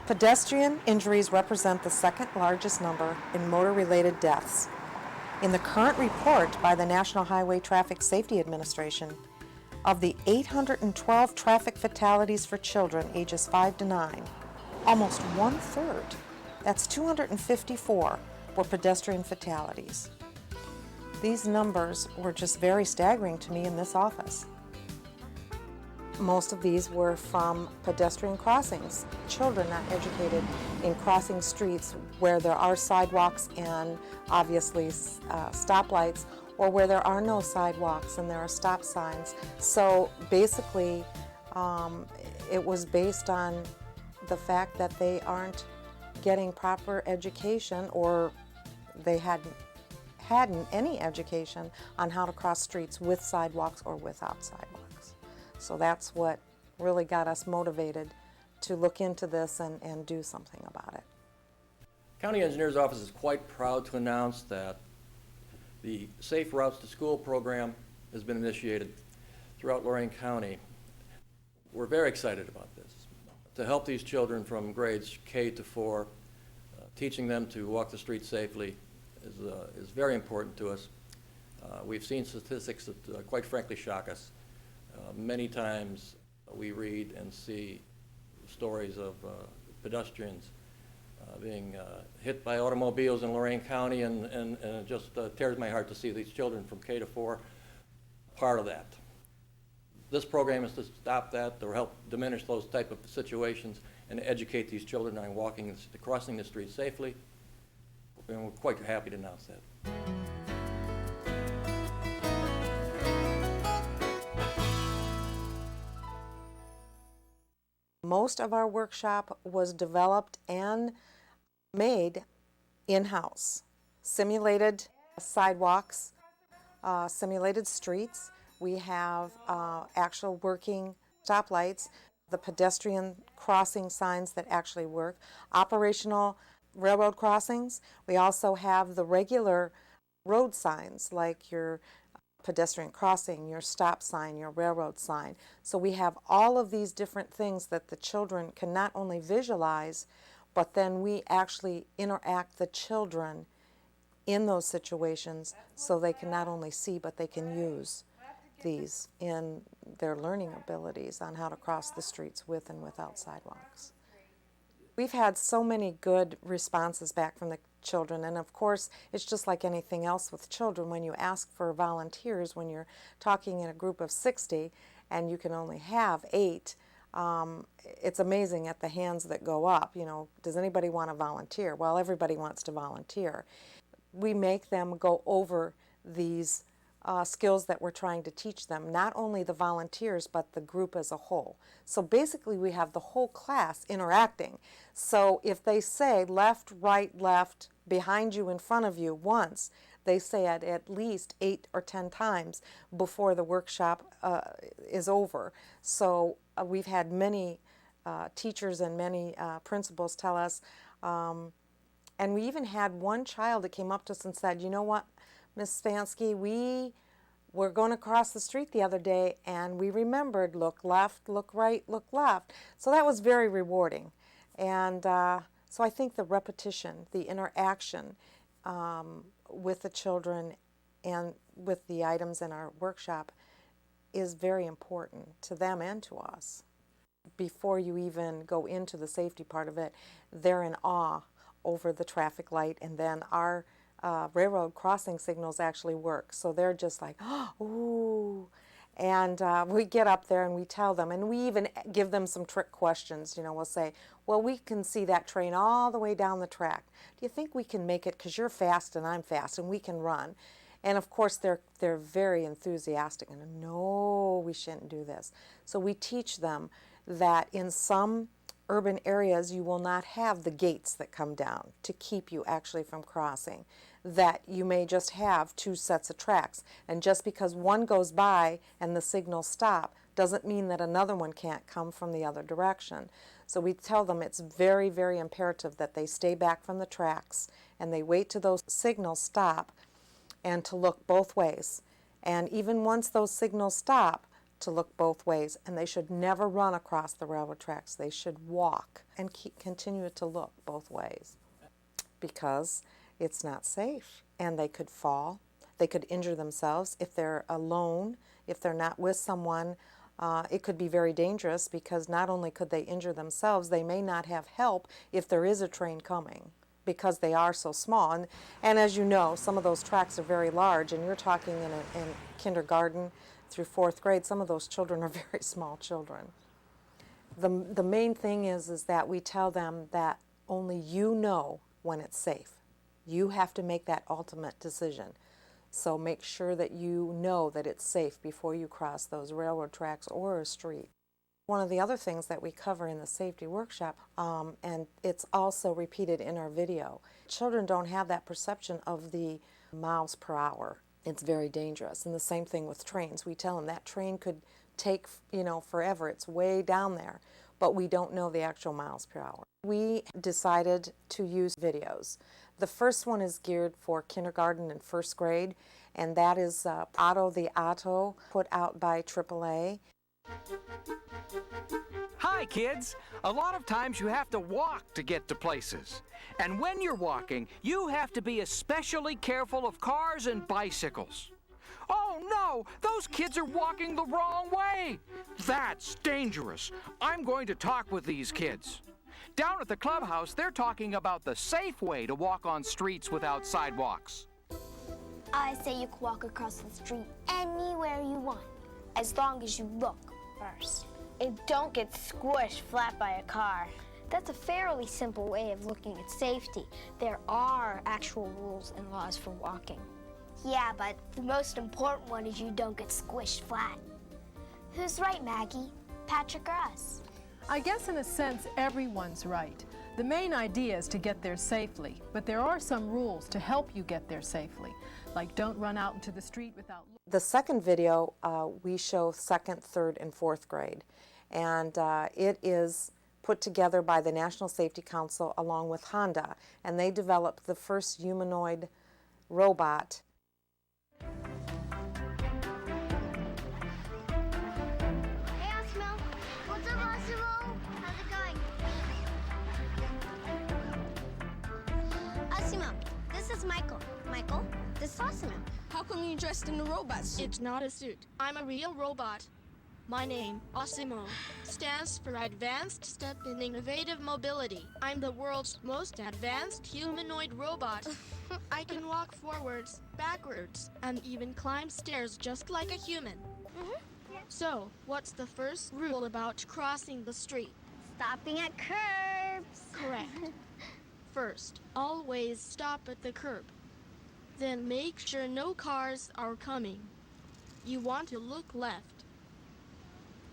Pedestrian injuries represent the second largest number in motor-related deaths. In the current report by the National Highway Traffic Safety Administration, of the 812 traffic fatalities for children ages 5 to 9, almost one-third, that's 254, were pedestrian fatalities. These numbers were just very staggering to me in this office. Most of these were from pedestrian crossings. Children not educated in crossing streets where there are sidewalks and obviously stoplights, or where there are no sidewalks and there are stop signs. So basically, it was based on the fact that they aren't getting proper education, or they hadn't any education on how to cross streets with sidewalks or without sidewalks. So that's what really got us motivated to look into this and do something about it. County Engineer's Office is quite proud to announce that the Safe Routes to School program has been initiated throughout Lorain County. We're very excited about this. To help these children from grades K to 4, teaching them to walk the streets safely is very important to us. We've seen statistics that quite frankly shock us. Many times we read and see stories of pedestrians being hit by automobiles in Lorain County, and it just tears my heart to see these children from K to 4 part of that. This program is to stop that, to help diminish those type of situations, and educate these children on crossing the street safely. And we're quite happy to announce that. Most of our workshop was developed and made in-house. Simulated sidewalks, simulated streets. We have actual working stoplights, the pedestrian crossing signs that actually work, operational railroad crossings. We also have the regular road signs like your pedestrian crossing, your stop sign, your railroad sign. So we have all of these different things that the children can not only visualize, but then we actually interact the children in those situations so they can not only see, but they can use these in their learning abilities on how to cross the streets with and without sidewalks. We've had so many good responses back from the children, and of course it's just like anything else with children. When you ask for volunteers, when you're talking in a group of 60 and you can only have 8, it's amazing at the hands that go up. You know, does anybody want to volunteer? Well, everybody wants to volunteer. We make them go over these skills that we're trying to teach them, not only the volunteers, but the group as a whole. So basically we have the whole class interacting. So if they say left, right, left, behind you, in front of you once, they say it at least 8 or 10 times before the workshop is over. So we've had many teachers and many principals tell us, and we even had one child that came up to us and said, you know what, Miss Spansky, we were going to cross the street the other day and we remembered, look left, look right, look left. So that was very rewarding. And so I think the repetition, the interaction with the children and with the items in our workshop is very important to them and to us. Before you even go into the safety part of it, they're in awe over the traffic light, and then our railroad crossing signals actually work. So they're just like, oh, ooh. And we get up there and we tell them, and we even give them some trick questions. You know, we'll say, well, we can see that train all the way down the track. Do you think we can make it, because you're fast and I'm fast and we can run? And of course they're very enthusiastic and no, we shouldn't do this. So we teach them that in some urban areas you will not have the gates that come down to keep you actually from crossing, that you may just have two sets of tracks, and just because one goes by and the signals stop doesn't mean that another one can't come from the other direction. So we tell them it's very, very imperative that they stay back from the tracks and they wait till those signals stop and to look both ways. And even once those signals stop, to look both ways, and they should never run across the railroad tracks. They should walk and continue to look both ways, because it's not safe and they could fall. They could injure themselves if they're alone, if they're not with someone. It could be very dangerous, because not only could they injure themselves, they may not have help if there is a train coming, because they are so small. And as you know, some of those tracks are very large, and you're talking in kindergarten through 4th grade, some of those children are very small children. The main thing is that we tell them that only you know when it's safe. You have to make that ultimate decision. So make sure that you know that it's safe before you cross those railroad tracks or a street. One of the other things that we cover in the safety workshop, and it's also repeated in our video, children don't have that perception of the miles per hour. It's very dangerous. And the same thing with trains. We tell them that train could take, you know, forever. It's way down there, but we don't know the actual miles per hour. We decided to use videos. The first one is geared for kindergarten and 1st grade, and that is Otto the Otto, put out by AAA. Hi kids! A lot of times you have to walk to get to places. And when you're walking, you have to be especially careful of cars and bicycles. Oh no! Those kids are walking the wrong way! That's dangerous. I'm going to talk with these kids. Down at the clubhouse, they're talking about the safe way to walk on streets without sidewalks. I say you can walk across the street anywhere you want, as long as you look first. And don't get squished flat by a car. That's a fairly simple way of looking at safety. There are actual rules and laws for walking. Yeah, but the most important one is you don't get squished flat. Who's right, Maggie? Patrick or us? I guess in a sense, everyone's right. The main idea is to get there safely, but there are some rules to help you get there safely, like don't run out into the street without... The second video, we show 2nd, 3rd, and 4th grade, and it is put together by the National Safety Council along with Honda, and they developed the first humanoid robot. Hey, Osmo. What's up, Osmo? How's it going? Osmo, this is Michael. Michael, this is Osmo. How come you dressed in a robot suit? It's not a suit. I'm a real robot. My name, Osimo, stands for Advanced Step in Innovative Mobility. I'm the world's most advanced humanoid robot. I can walk forwards, backwards, and even climb stairs just like a human. So, what's the first rule about crossing the street? Stopping at curbs. Correct. First, always stop at the curb. Then make sure no cars are coming. You want to look left.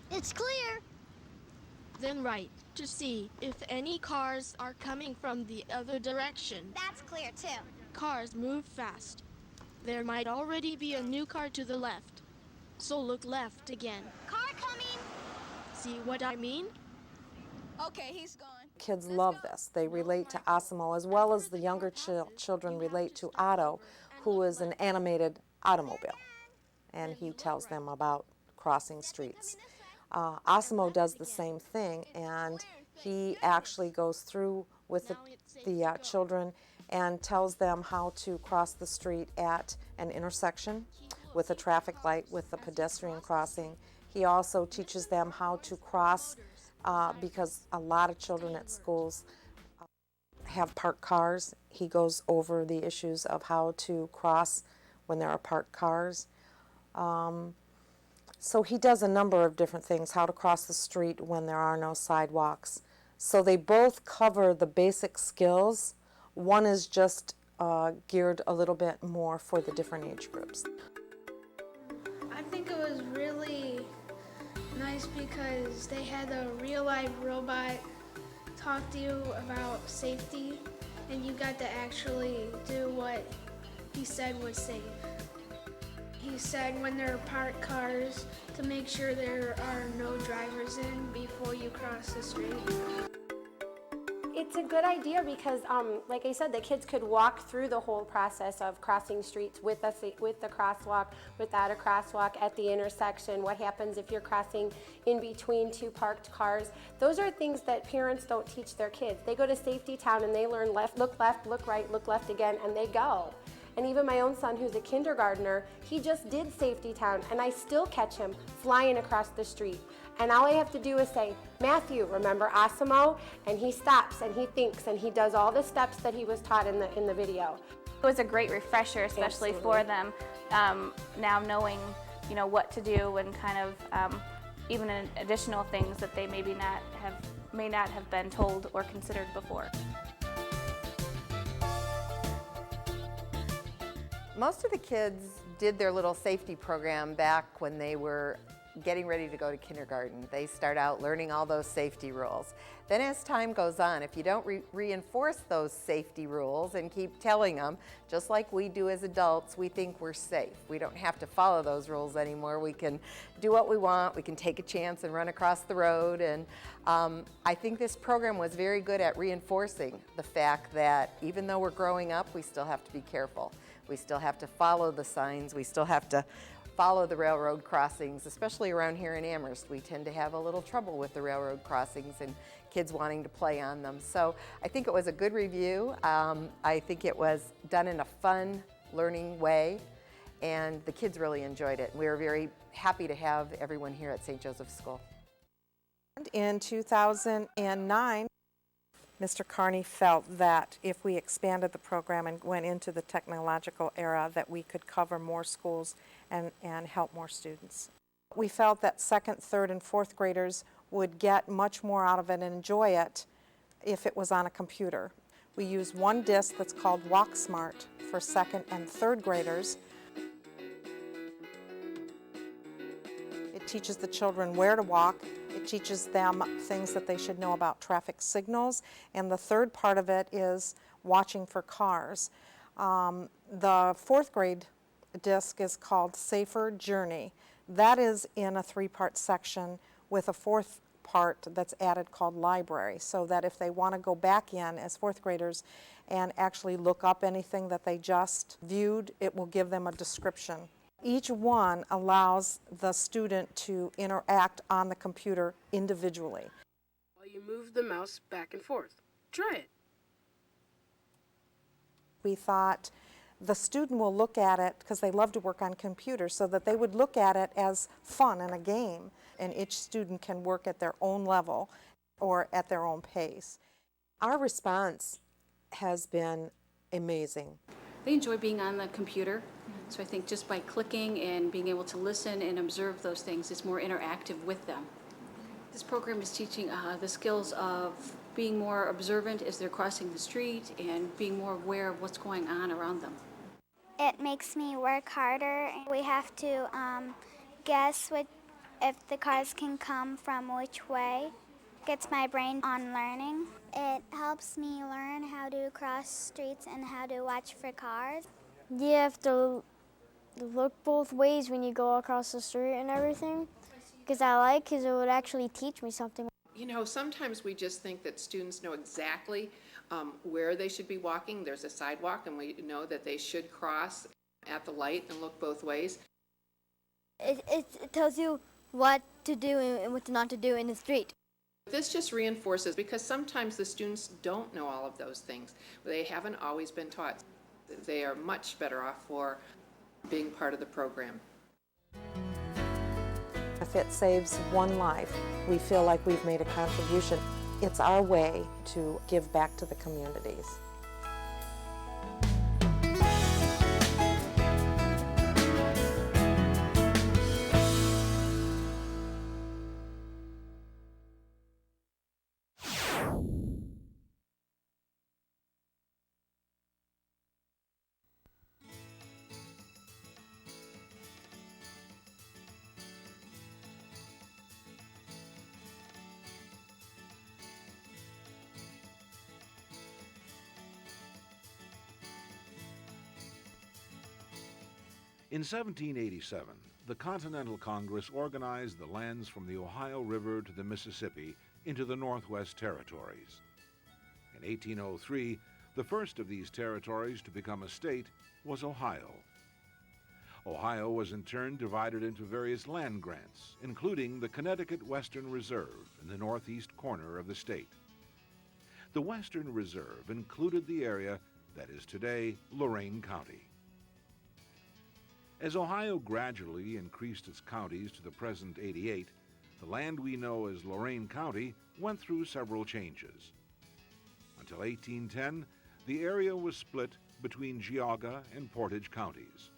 It's clear. Then right to see if any cars are coming from the other direction. That's clear too. Cars move fast. There might already be a new car to the left. So look left again. Car coming. See what I mean? Okay, he's gone. Kids love this. They relate to Osmo, as well as the younger children relate to Otto, who is an animated automobile, and he tells them about crossing streets. Osmo does the same thing, and he actually goes through with the children and tells them how to cross the street at an intersection with a traffic light, with the pedestrian crossing. He also teaches them how to cross because a lot of children at schools have parked cars. He goes over the issues of how to cross when there are parked cars. So he does a number of different things, how to cross the street when there are no sidewalks. So they both cover the basic skills. One is just geared a little bit more for the different age groups. I think it was really nice because they had a real life robot talk to you about safety, and you got to actually do what he said was safe. He said when there are parked cars to make sure there are no drivers in before you cross the street. It's a good idea because, like I said, the kids could walk through the whole process of crossing streets with the crosswalk, without a crosswalk, at the intersection. What happens if you're crossing in between two parked cars? Those are things that parents don't teach their kids. They go to Safety Town and they learn left, look right, look left again, and they go. And even my own son, who's a kindergartner, he just did Safety Town, and I still catch him flying across the street. And all I have to do is say, Matthew, remember Osimo? And he stops and he thinks and he does all the steps that he was taught in the video. It was a great refresher, especially for them, now knowing, what to do and kind of even additional things that they may not have been told or considered before. Most of the kids did their little safety program back when they were getting ready to go to kindergarten. They start out learning all those safety rules. Then as time goes on, if you don't reinforce those safety rules and keep telling them, just like we do as adults, we think we're safe. We don't have to follow those rules anymore. We can do what we want. We can take a chance and run across the road. And I think this program was very good at reinforcing the fact that even though we're growing up, we still have to be careful. We still have to follow the signs. We still have to follow the railroad crossings, especially around here in Amherst. We tend to have a little trouble with the railroad crossings and kids wanting to play on them. So I think it was a good review. I think it was done in a fun, learning way, and the kids really enjoyed it. We were very happy to have everyone here at St. Joseph's School. In 2009, Mr. Carney felt that if we expanded the program and went into the technological era, that we could cover more schools and help more students. We felt that second, third, and fourth graders would get much more out of it and enjoy it if it was on a computer. We use one disc that's called Walk Smart for second and third graders. It teaches the children where to walk. It teaches them things that they should know about traffic signals. And the third part of it is watching for cars. The fourth grade disc is called Safer Journey. That is in a three-part section with a fourth part that's added called Library, so that if they want to go back in as fourth graders and actually look up anything that they just viewed, it will give them a description. Each one allows the student to interact on the computer individually. Well, you move the mouse back and forth. Try it. We thought the student will look at it, because they love to work on computers, so that they would look at it as fun and a game, and each student can work at their own level or at their own pace. Our response has been amazing. They enjoy being on the computer, so I think just by clicking and being able to listen and observe those things, it's more interactive with them. This program is teaching the skills of being more observant as they're crossing the street and being more aware of what's going on around them. It makes me work harder. We have to guess if the cars can come from which way. Gets my brain on learning. It helps me learn how to cross streets and how to watch for cars. You have to look both ways when you go across the street and everything, because it would actually teach me something. Sometimes we just think that students know exactly where they should be walking. There's a sidewalk, and we know that they should cross at the light and look both ways. It tells you what to do and what not to do in the street. This just reinforces, because sometimes the students don't know all of those things. They haven't always been taught. They are much better off for being part of the program. If it saves one life, we feel like we've made a contribution. It's our way to give back to the communities. In 1787, the Continental Congress organized the lands from the Ohio River to the Mississippi into the Northwest Territories. In 1803, the first of these territories to become a state was Ohio. Ohio was in turn divided into various land grants, including the Connecticut Western Reserve in the northeast corner of the state. The Western Reserve included the area that is today Lorain County. As Ohio gradually increased its counties to the present 88, the land we know as Lorain County went through several changes. Until 1810, the area was split between Geauga and Portage counties.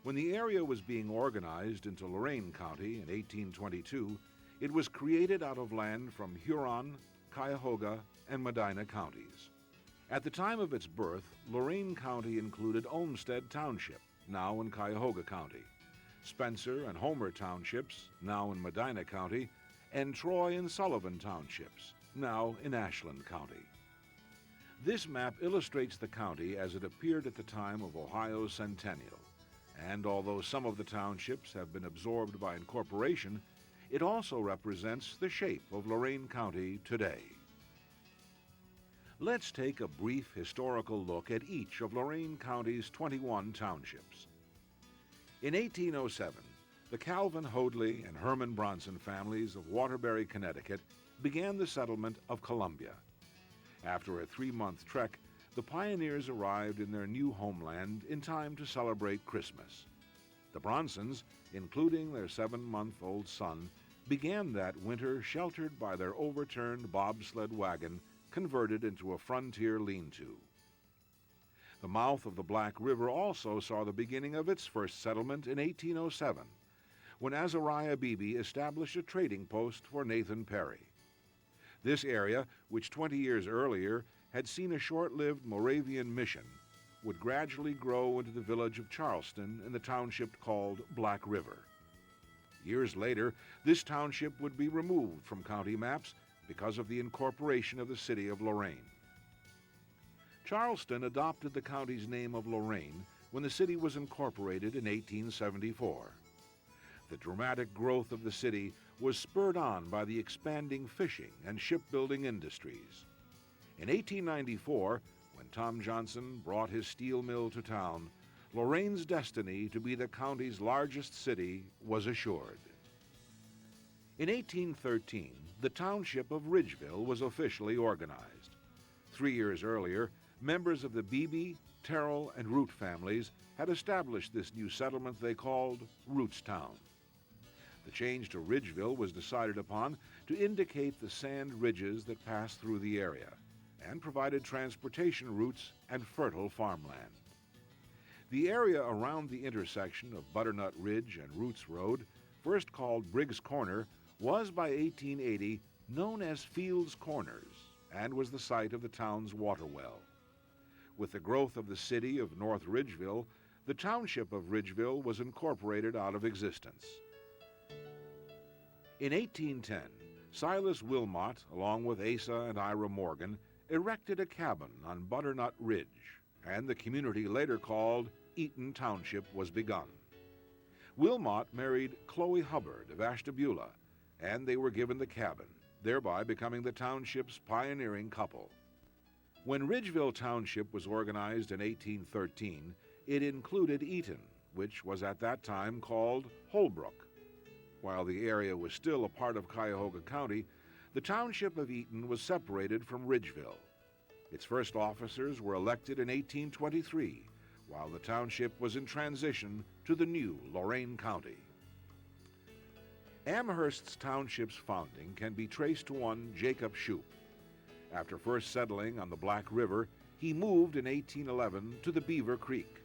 When the area was being organized into Lorain County in 1822, it was created out of land from Huron, Cuyahoga, and Medina counties. At the time of its birth, Lorain County included Olmsted Township, now in Cuyahoga County, Spencer and Homer Townships, now in Medina County, and Troy and Sullivan Townships, now in Ashland County. This map illustrates the county as it appeared at the time of Ohio's centennial, and although some of the townships have been absorbed by incorporation, it also represents the shape of Lorain County today. Let's take a brief historical look at each of Lorain County's 21 townships. In 1807, the Calvin Hoadley and Herman Bronson families of Waterbury, Connecticut, began the settlement of Columbia. After a 3-month trek, the pioneers arrived in their new homeland in time to celebrate Christmas. The Bronsons, including their 7-month-old son, began that winter sheltered by their overturned bobsled wagon converted into a frontier lean-to. The mouth of the Black River also saw the beginning of its first settlement in 1807, when Azariah Beebe established a trading post for Nathan Perry. This area, which 20 years earlier had seen a short-lived Moravian mission, would gradually grow into the village of Charleston in the township called Black River. Years later, this township would be removed from county maps because of the incorporation of the City of Lorain. Charleston adopted the county's name of Lorain when the city was incorporated in 1874. The dramatic growth of the city was spurred on by the expanding fishing and shipbuilding industries. In 1894, when Tom Johnson brought his steel mill to town, Lorain's destiny to be the county's largest city was assured. In 1813, the township of Ridgeville was officially organized. 3 years earlier, members of the Beebe, Terrell, and Root families had established this new settlement they called Rootstown. The change to Ridgeville was decided upon to indicate the sand ridges that passed through the area and provided transportation routes and fertile farmland. The area around the intersection of Butternut Ridge and Roots Road, first called Briggs Corner, was by 1880 known as Fields Corners and was the site of the town's water well. With the growth of the city of North Ridgeville, the township of Ridgeville was incorporated out of existence. In 1810, Silas Wilmot, along with Asa and Ira Morgan, erected a cabin on Butternut Ridge, and the community later called Eaton Township was begun. Wilmot married Chloe Hubbard of Ashtabula, and they were given the cabin, thereby becoming the township's pioneering couple. When Ridgeville Township was organized in 1813, it included Eaton, which was at that time called Holbrook. While the area was still a part of Cuyahoga County, the township of Eaton was separated from Ridgeville. Its first officers were elected in 1823, while the township was in transition to the new Lorain County. Amherst's township's founding can be traced to one Jacob Shoup. After first settling on the Black River, he moved in 1811 to the Beaver Creek.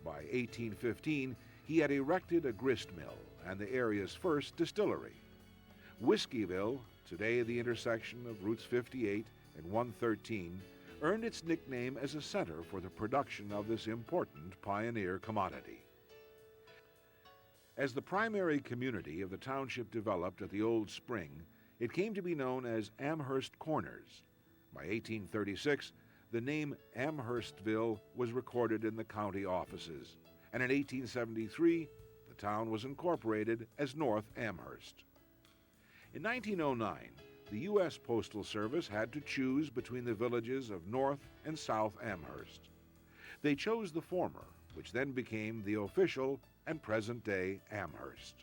By 1815, he had erected a grist mill and the area's first distillery. Whiskeyville, today the intersection of Routes 58 and 113, earned its nickname as a center for the production of this important pioneer commodity. As the primary community of the township developed at the Old Spring, it came to be known as Amherst Corners. By 1836, the name Amherstville was recorded in the county offices, and in 1873, the town was incorporated as North Amherst. In 1909, the U.S. Postal Service had to choose between the villages of North and South Amherst. They chose the former, which then became the official and present-day Amherst.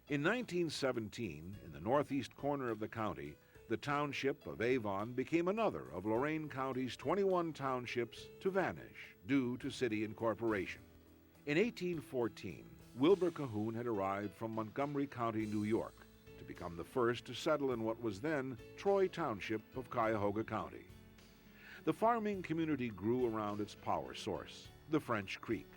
In 1917, in the northeast corner of the county, the township of Avon became another of Lorain County's 21 townships to vanish due to city incorporation. In 1814, Wilbur Cahoon had arrived from Montgomery County, New York, to become the first to settle in what was then Troy Township of Cuyahoga County. The farming community grew around its power source, the French Creek.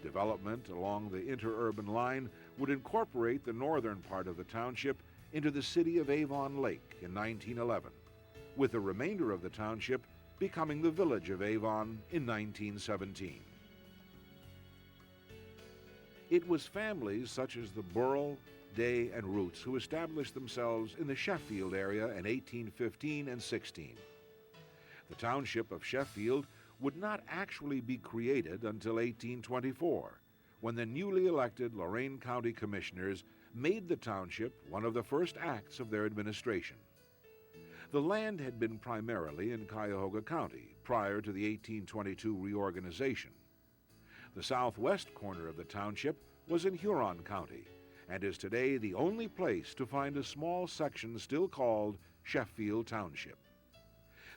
Development along the interurban line would incorporate the northern part of the township into the city of Avon Lake in 1911, with the remainder of the township becoming the village of Avon in 1917. It was families such as the Burrell, Day, and Roots who established themselves in the Sheffield area in 1815 and 16. The township of Sheffield would not actually be created until 1824, when the newly elected Lorain County Commissioners made the township one of the first acts of their administration. The land had been primarily in Cuyahoga County prior to the 1822 reorganization. The southwest corner of the township was in Huron County and is today the only place to find a small section still called Sheffield Township.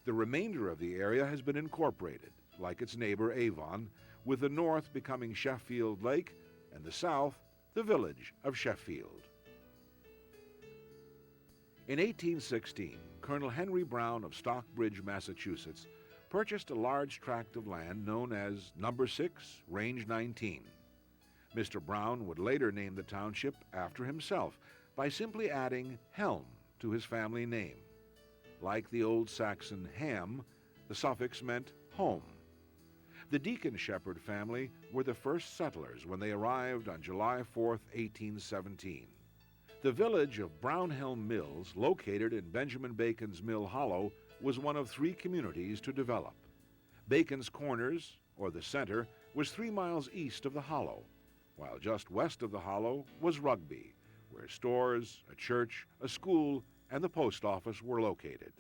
The remainder of the area has been incorporated, like its neighbor Avon, with the north becoming Sheffield Lake and the south the village of Sheffield. In 1816, Colonel Henry Brown of Stockbridge, Massachusetts, purchased a large tract of land known as Number 6, Range 19. Mr. Brown would later name the township after himself by simply adding Helm to his family name. Like the Old Saxon Ham, the suffix meant home. The Deacon Shepherd family were the first settlers when they arrived on July 4, 1817. The village of Brownhelm Mills, located in Benjamin Bacon's Mill Hollow, was one of 3 communities to develop. Bacon's Corners, or the center, was 3 miles east of the hollow, while just west of the hollow was Rugby, where stores, a church, a school, and the post office were located.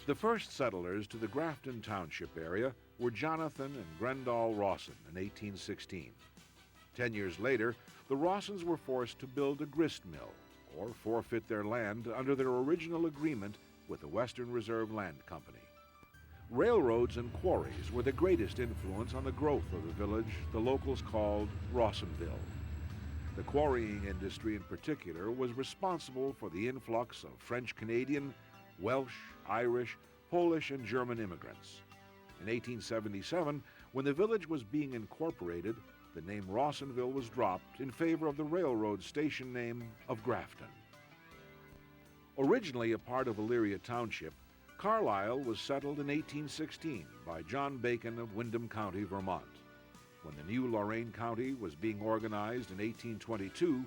The first settlers to the Grafton Township area were Jonathan and Grendall Rawson in 1816. 10 years later, the Rawsons were forced to build a grist mill, or forfeit their land under their original agreement with the Western Reserve Land Company. Railroads and quarries were the greatest influence on the growth of the village the locals called Rawsonville. The quarrying industry in particular was responsible for the influx of French-Canadian, Welsh, Irish, Polish, and German immigrants. In 1877, when the village was being incorporated, the name Rawsonville was dropped in favor of the railroad station name of Grafton. Originally a part of Elyria Township, Carlisle was settled in 1816 by John Bacon of Windham County, Vermont. When the new Lorain County was being organized in 1822,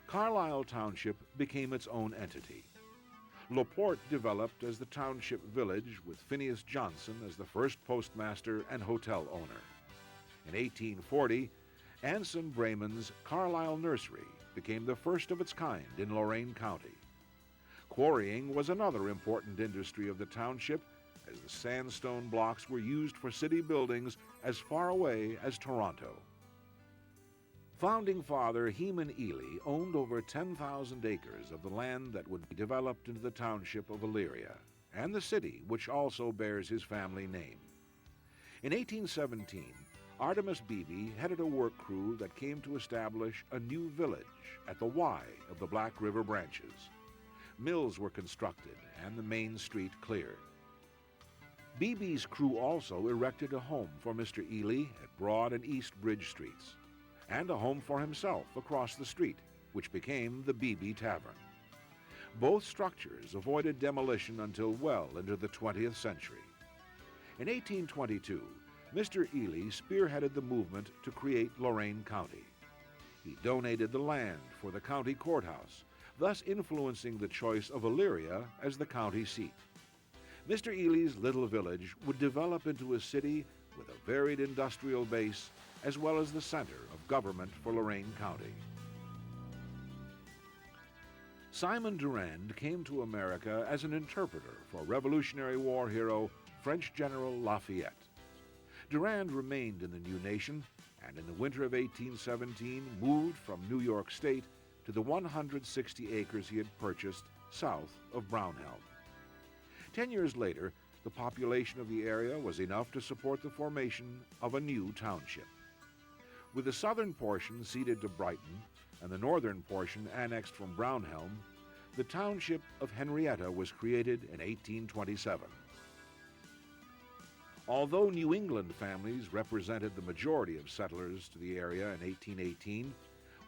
Carlisle Township became its own entity. LaPorte developed as the township village with Phineas Johnson as the first postmaster and hotel owner. In 1840, Anson Brayman's Carlisle Nursery became the first of its kind in Lorain County. Quarrying was another important industry of the township, as the sandstone blocks were used for city buildings as far away as Toronto. Founding father Heman Ely owned over 10,000 acres of the land that would be developed into the township of Elyria, and the city, which also bears his family name. In 1817, Artemus Beebe headed a work crew that came to establish a new village at the Y of the Black River branches. Mills were constructed and the main street cleared. Beebe's crew also erected a home for Mr. Ely at Broad and East Bridge Streets, and a home for himself across the street, which became the Beebe Tavern. Both structures avoided demolition until well into the 20th century. In 1822, Mr. Ely spearheaded the movement to create Lorain County. He donated the land for the county courthouse, thus influencing the choice of Elyria as the county seat. Mr. Ely's little village would develop into a city with a varied industrial base as well as the center of government for Lorain County. Simon Durand came to America as an interpreter for Revolutionary War hero French General Lafayette. Durand remained in the new nation and in the winter of 1817 moved from New York State to the 160 acres he had purchased south of Brownhelm. 10 years later, the population of the area was enough to support the formation of a new township. With the southern portion ceded to Brighton and the northern portion annexed from Brownhelm, the township of Henrietta was created in 1827. Although New England families represented the majority of settlers to the area in 1818,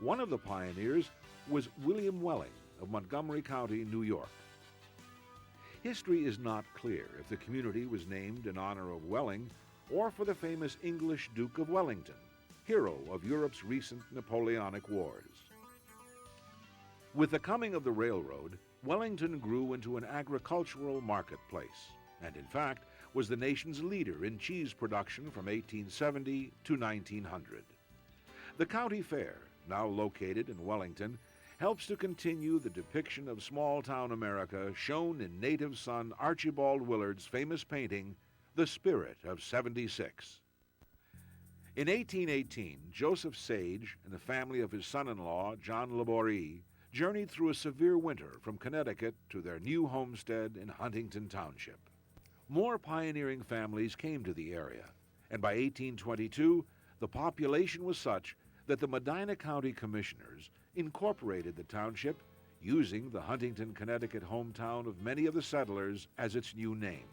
one of the pioneers was William Welling of Montgomery County, New York. History is not clear if the community was named in honor of Welling or for the famous English Duke of Wellington, hero of Europe's recent Napoleonic Wars. With the coming of the railroad, Wellington grew into an agricultural marketplace, and in fact was the nation's leader in cheese production from 1870 to 1900. The county fair, now located in Wellington, helps to continue the depiction of small-town America shown in native son Archibald Willard's famous painting, The Spirit of '76. In 1818, Joseph Sage and the family of his son-in-law, John Laborie, journeyed through a severe winter from Connecticut to their new homestead in Huntington Township. More pioneering families came to the area, and by 1822, the population was such that the Medina County Commissioners incorporated the township using the Huntington, Connecticut hometown of many of the settlers as its new name.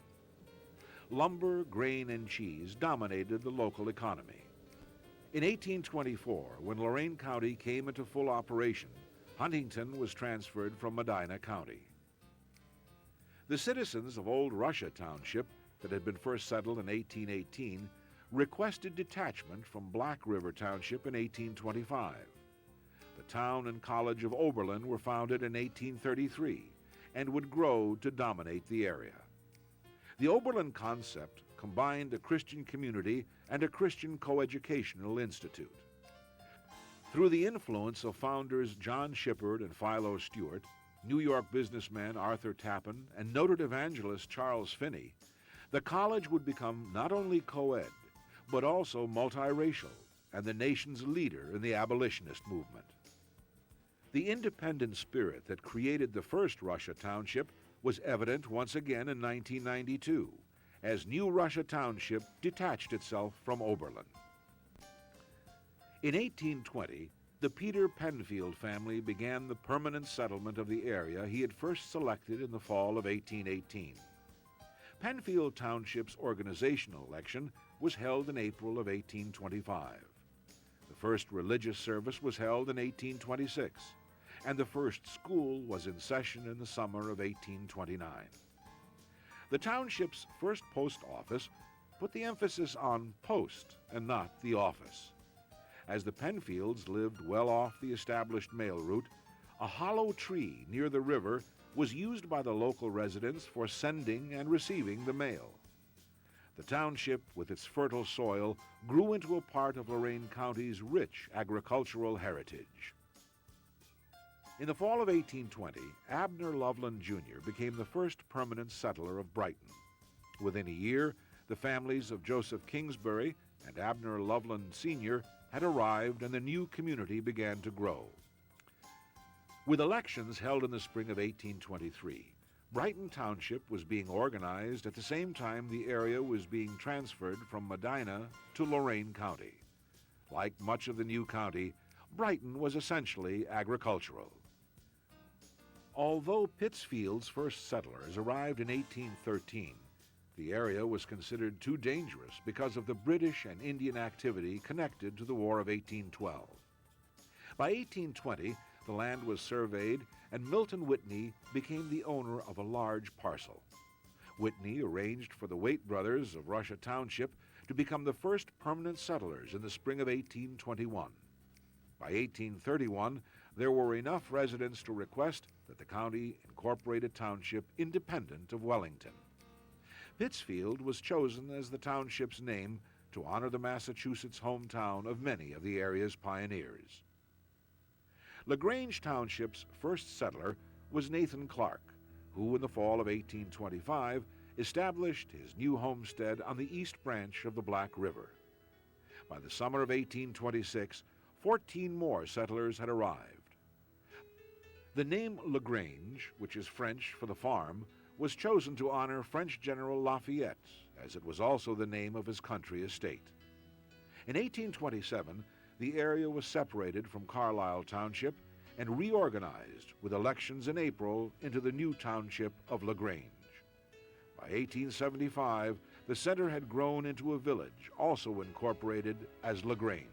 Lumber, grain, and cheese dominated the local economy. In 1824, when Lorain County came into full operation, Huntington was transferred from Medina County. The citizens of Old Russia Township, that had been first settled in 1818, requested detachment from Black River Township in 1825. The town and college of Oberlin were founded in 1833 and would grow to dominate the area. The Oberlin concept combined a Christian community and a Christian coeducational institute. Through the influence of founders John Shippard and Philo Stewart, New York businessman Arthur Tappan, and noted evangelist Charles Finney, the college would become not only co-ed, but also multiracial and the nation's leader in the abolitionist movement. The independent spirit that created the first Russia Township was evident once again in 1992, as New Russia Township detached itself from Oberlin. In 1820, the Peter Penfield family began the permanent settlement of the area he had first selected in the fall of 1818. Penfield Township's organizational election was held in April of 1825. The first religious service was held in 1826, and the first school was in session in the summer of 1829. The township's first post office put the emphasis on post and not the office. As the Penfields lived well off the established mail route, a hollow tree near the river was used by the local residents for sending and receiving the mail. The township, with its fertile soil, grew into a part of Lorain County's rich agricultural heritage. In the fall of 1820, Abner Loveland Jr. became the first permanent settler of Brighton. Within a year, the families of Joseph Kingsbury and Abner Loveland Sr. had arrived, and the new community began to grow. With elections held in the spring of 1823, Brighton Township was being organized at the same time the area was being transferred from Medina to Lorain County. Like much of the new county, Brighton was essentially agricultural. Although Pittsfield's first settlers arrived in 1813, the area was considered too dangerous because of the British and Indian activity connected to the War of 1812. By 1820, the land was surveyed, and Milton Whitney became the owner of a large parcel. Whitney arranged for the Waite brothers of Russia Township to become the first permanent settlers in the spring of 1821. By 1831, there were enough residents to request that the county incorporate a township independent of Wellington. Pittsfield was chosen as the township's name to honor the Massachusetts hometown of many of the area's pioneers. LaGrange Township's first settler was Nathan Clark, who in the fall of 1825 established his new homestead on the east branch of the Black River. By the summer of 1826, 14 more settlers had arrived. The name LaGrange, which is French for the farm, was chosen to honor French General Lafayette, as it was also the name of his country estate. In 1827, the area was separated from Carlisle Township and reorganized with elections in April into the new township of LaGrange. By 1875, the center had grown into a village, also incorporated as LaGrange.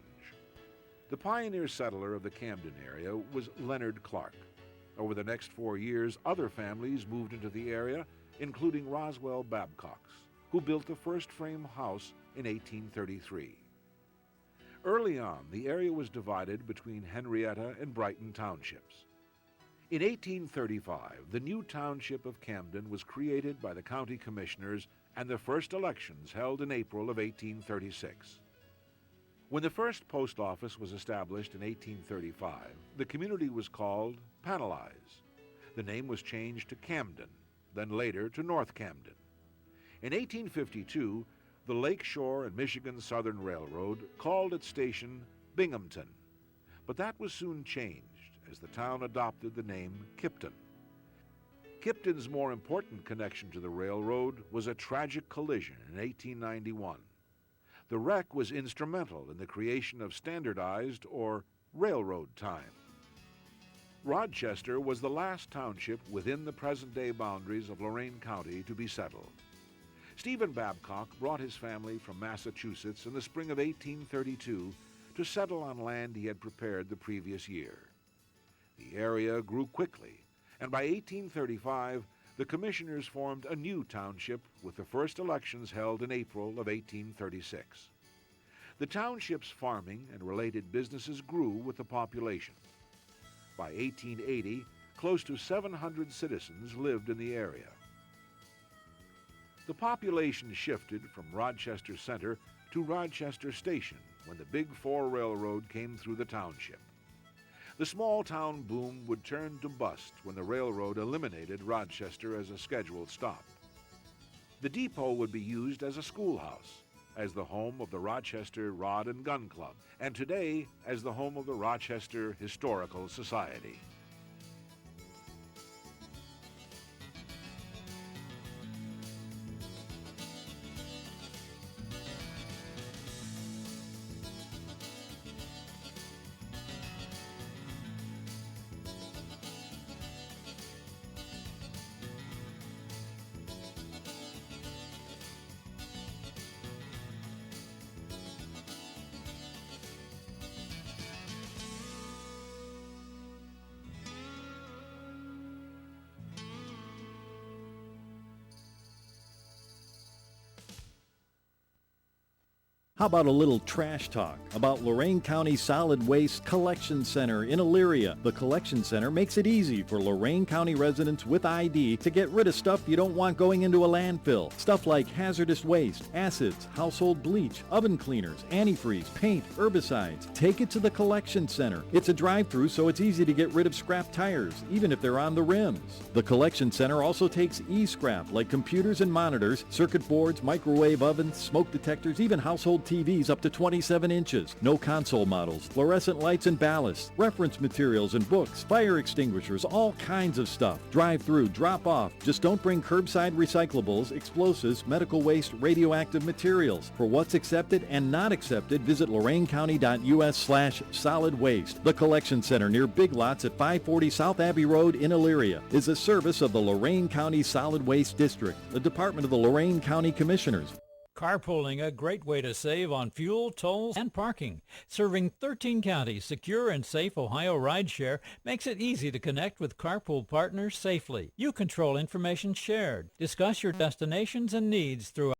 The pioneer settler of the Camden area was Leonard Clark. Over the next 4 years, other families moved into the area, including Roswell Babcocks, who built the first frame house in 1833. Early on, the area was divided between Henrietta and Brighton townships. In 1835, the new township of Camden was created by the county commissioners and the first elections held in April of 1836. When the first post office was established in 1835, the community was called Panelise. The name was changed to Camden, then later to North Camden. In 1852, the Lake Shore and Michigan Southern Railroad called its station Binghamton, but that was soon changed as the town adopted the name Kipton. Kipton's more important connection to the railroad was a tragic collision in 1891. The wreck was instrumental in the creation of standardized or railroad time. Rochester was the last township within the present-day boundaries of Lorain County to be settled. Stephen Babcock brought his family from Massachusetts in the spring of 1832 to settle on land he had prepared the previous year. The area grew quickly, and by 1835, the commissioners formed a new township with the first elections held in April of 1836. The township's farming and related businesses grew with the population. By 1880, close to 700 citizens lived in the area. The population shifted from Rochester Center to Rochester Station when the Big Four Railroad came through the township. The small town boom would turn to bust when the railroad eliminated Rochester as a scheduled stop. The depot would be used as a schoolhouse, as the home of the Rochester Rod and Gun Club, and today as the home of the Rochester Historical Society. How about a little trash talk about Lorain County Solid Waste Collection Center in Elyria? The Collection Center makes it easy for Lorain County residents with ID to get rid of stuff you don't want going into a landfill. Stuff like hazardous waste, acids, household bleach, oven cleaners, antifreeze, paint, herbicides. Take it to the Collection Center. It's a drive-through, so it's easy to get rid of scrap tires, even if they're on the rims. The Collection Center also takes e-scrap like computers and monitors, circuit boards, microwave ovens, smoke detectors, even household TVs up to 27 inches. No console models, fluorescent lights and ballasts, reference materials and books, fire extinguishers, all kinds of stuff. Drive through, drop off. Just don't bring curbside recyclables, explosives, medical waste, radioactive materials. For what's accepted and not accepted, visit loraincounty.us/solid waste. The Collection Center near Big Lots at 540 South Abbey Road in Elyria is a service of the Lorain County Solid Waste District, the Department of the Lorain County Commissioners. Carpooling, a great way to save on fuel, tolls, and parking. Serving 13 counties, secure and safe Ohio rideshare makes it easy to connect with carpool partners safely. You control information shared. Discuss your destinations and needs through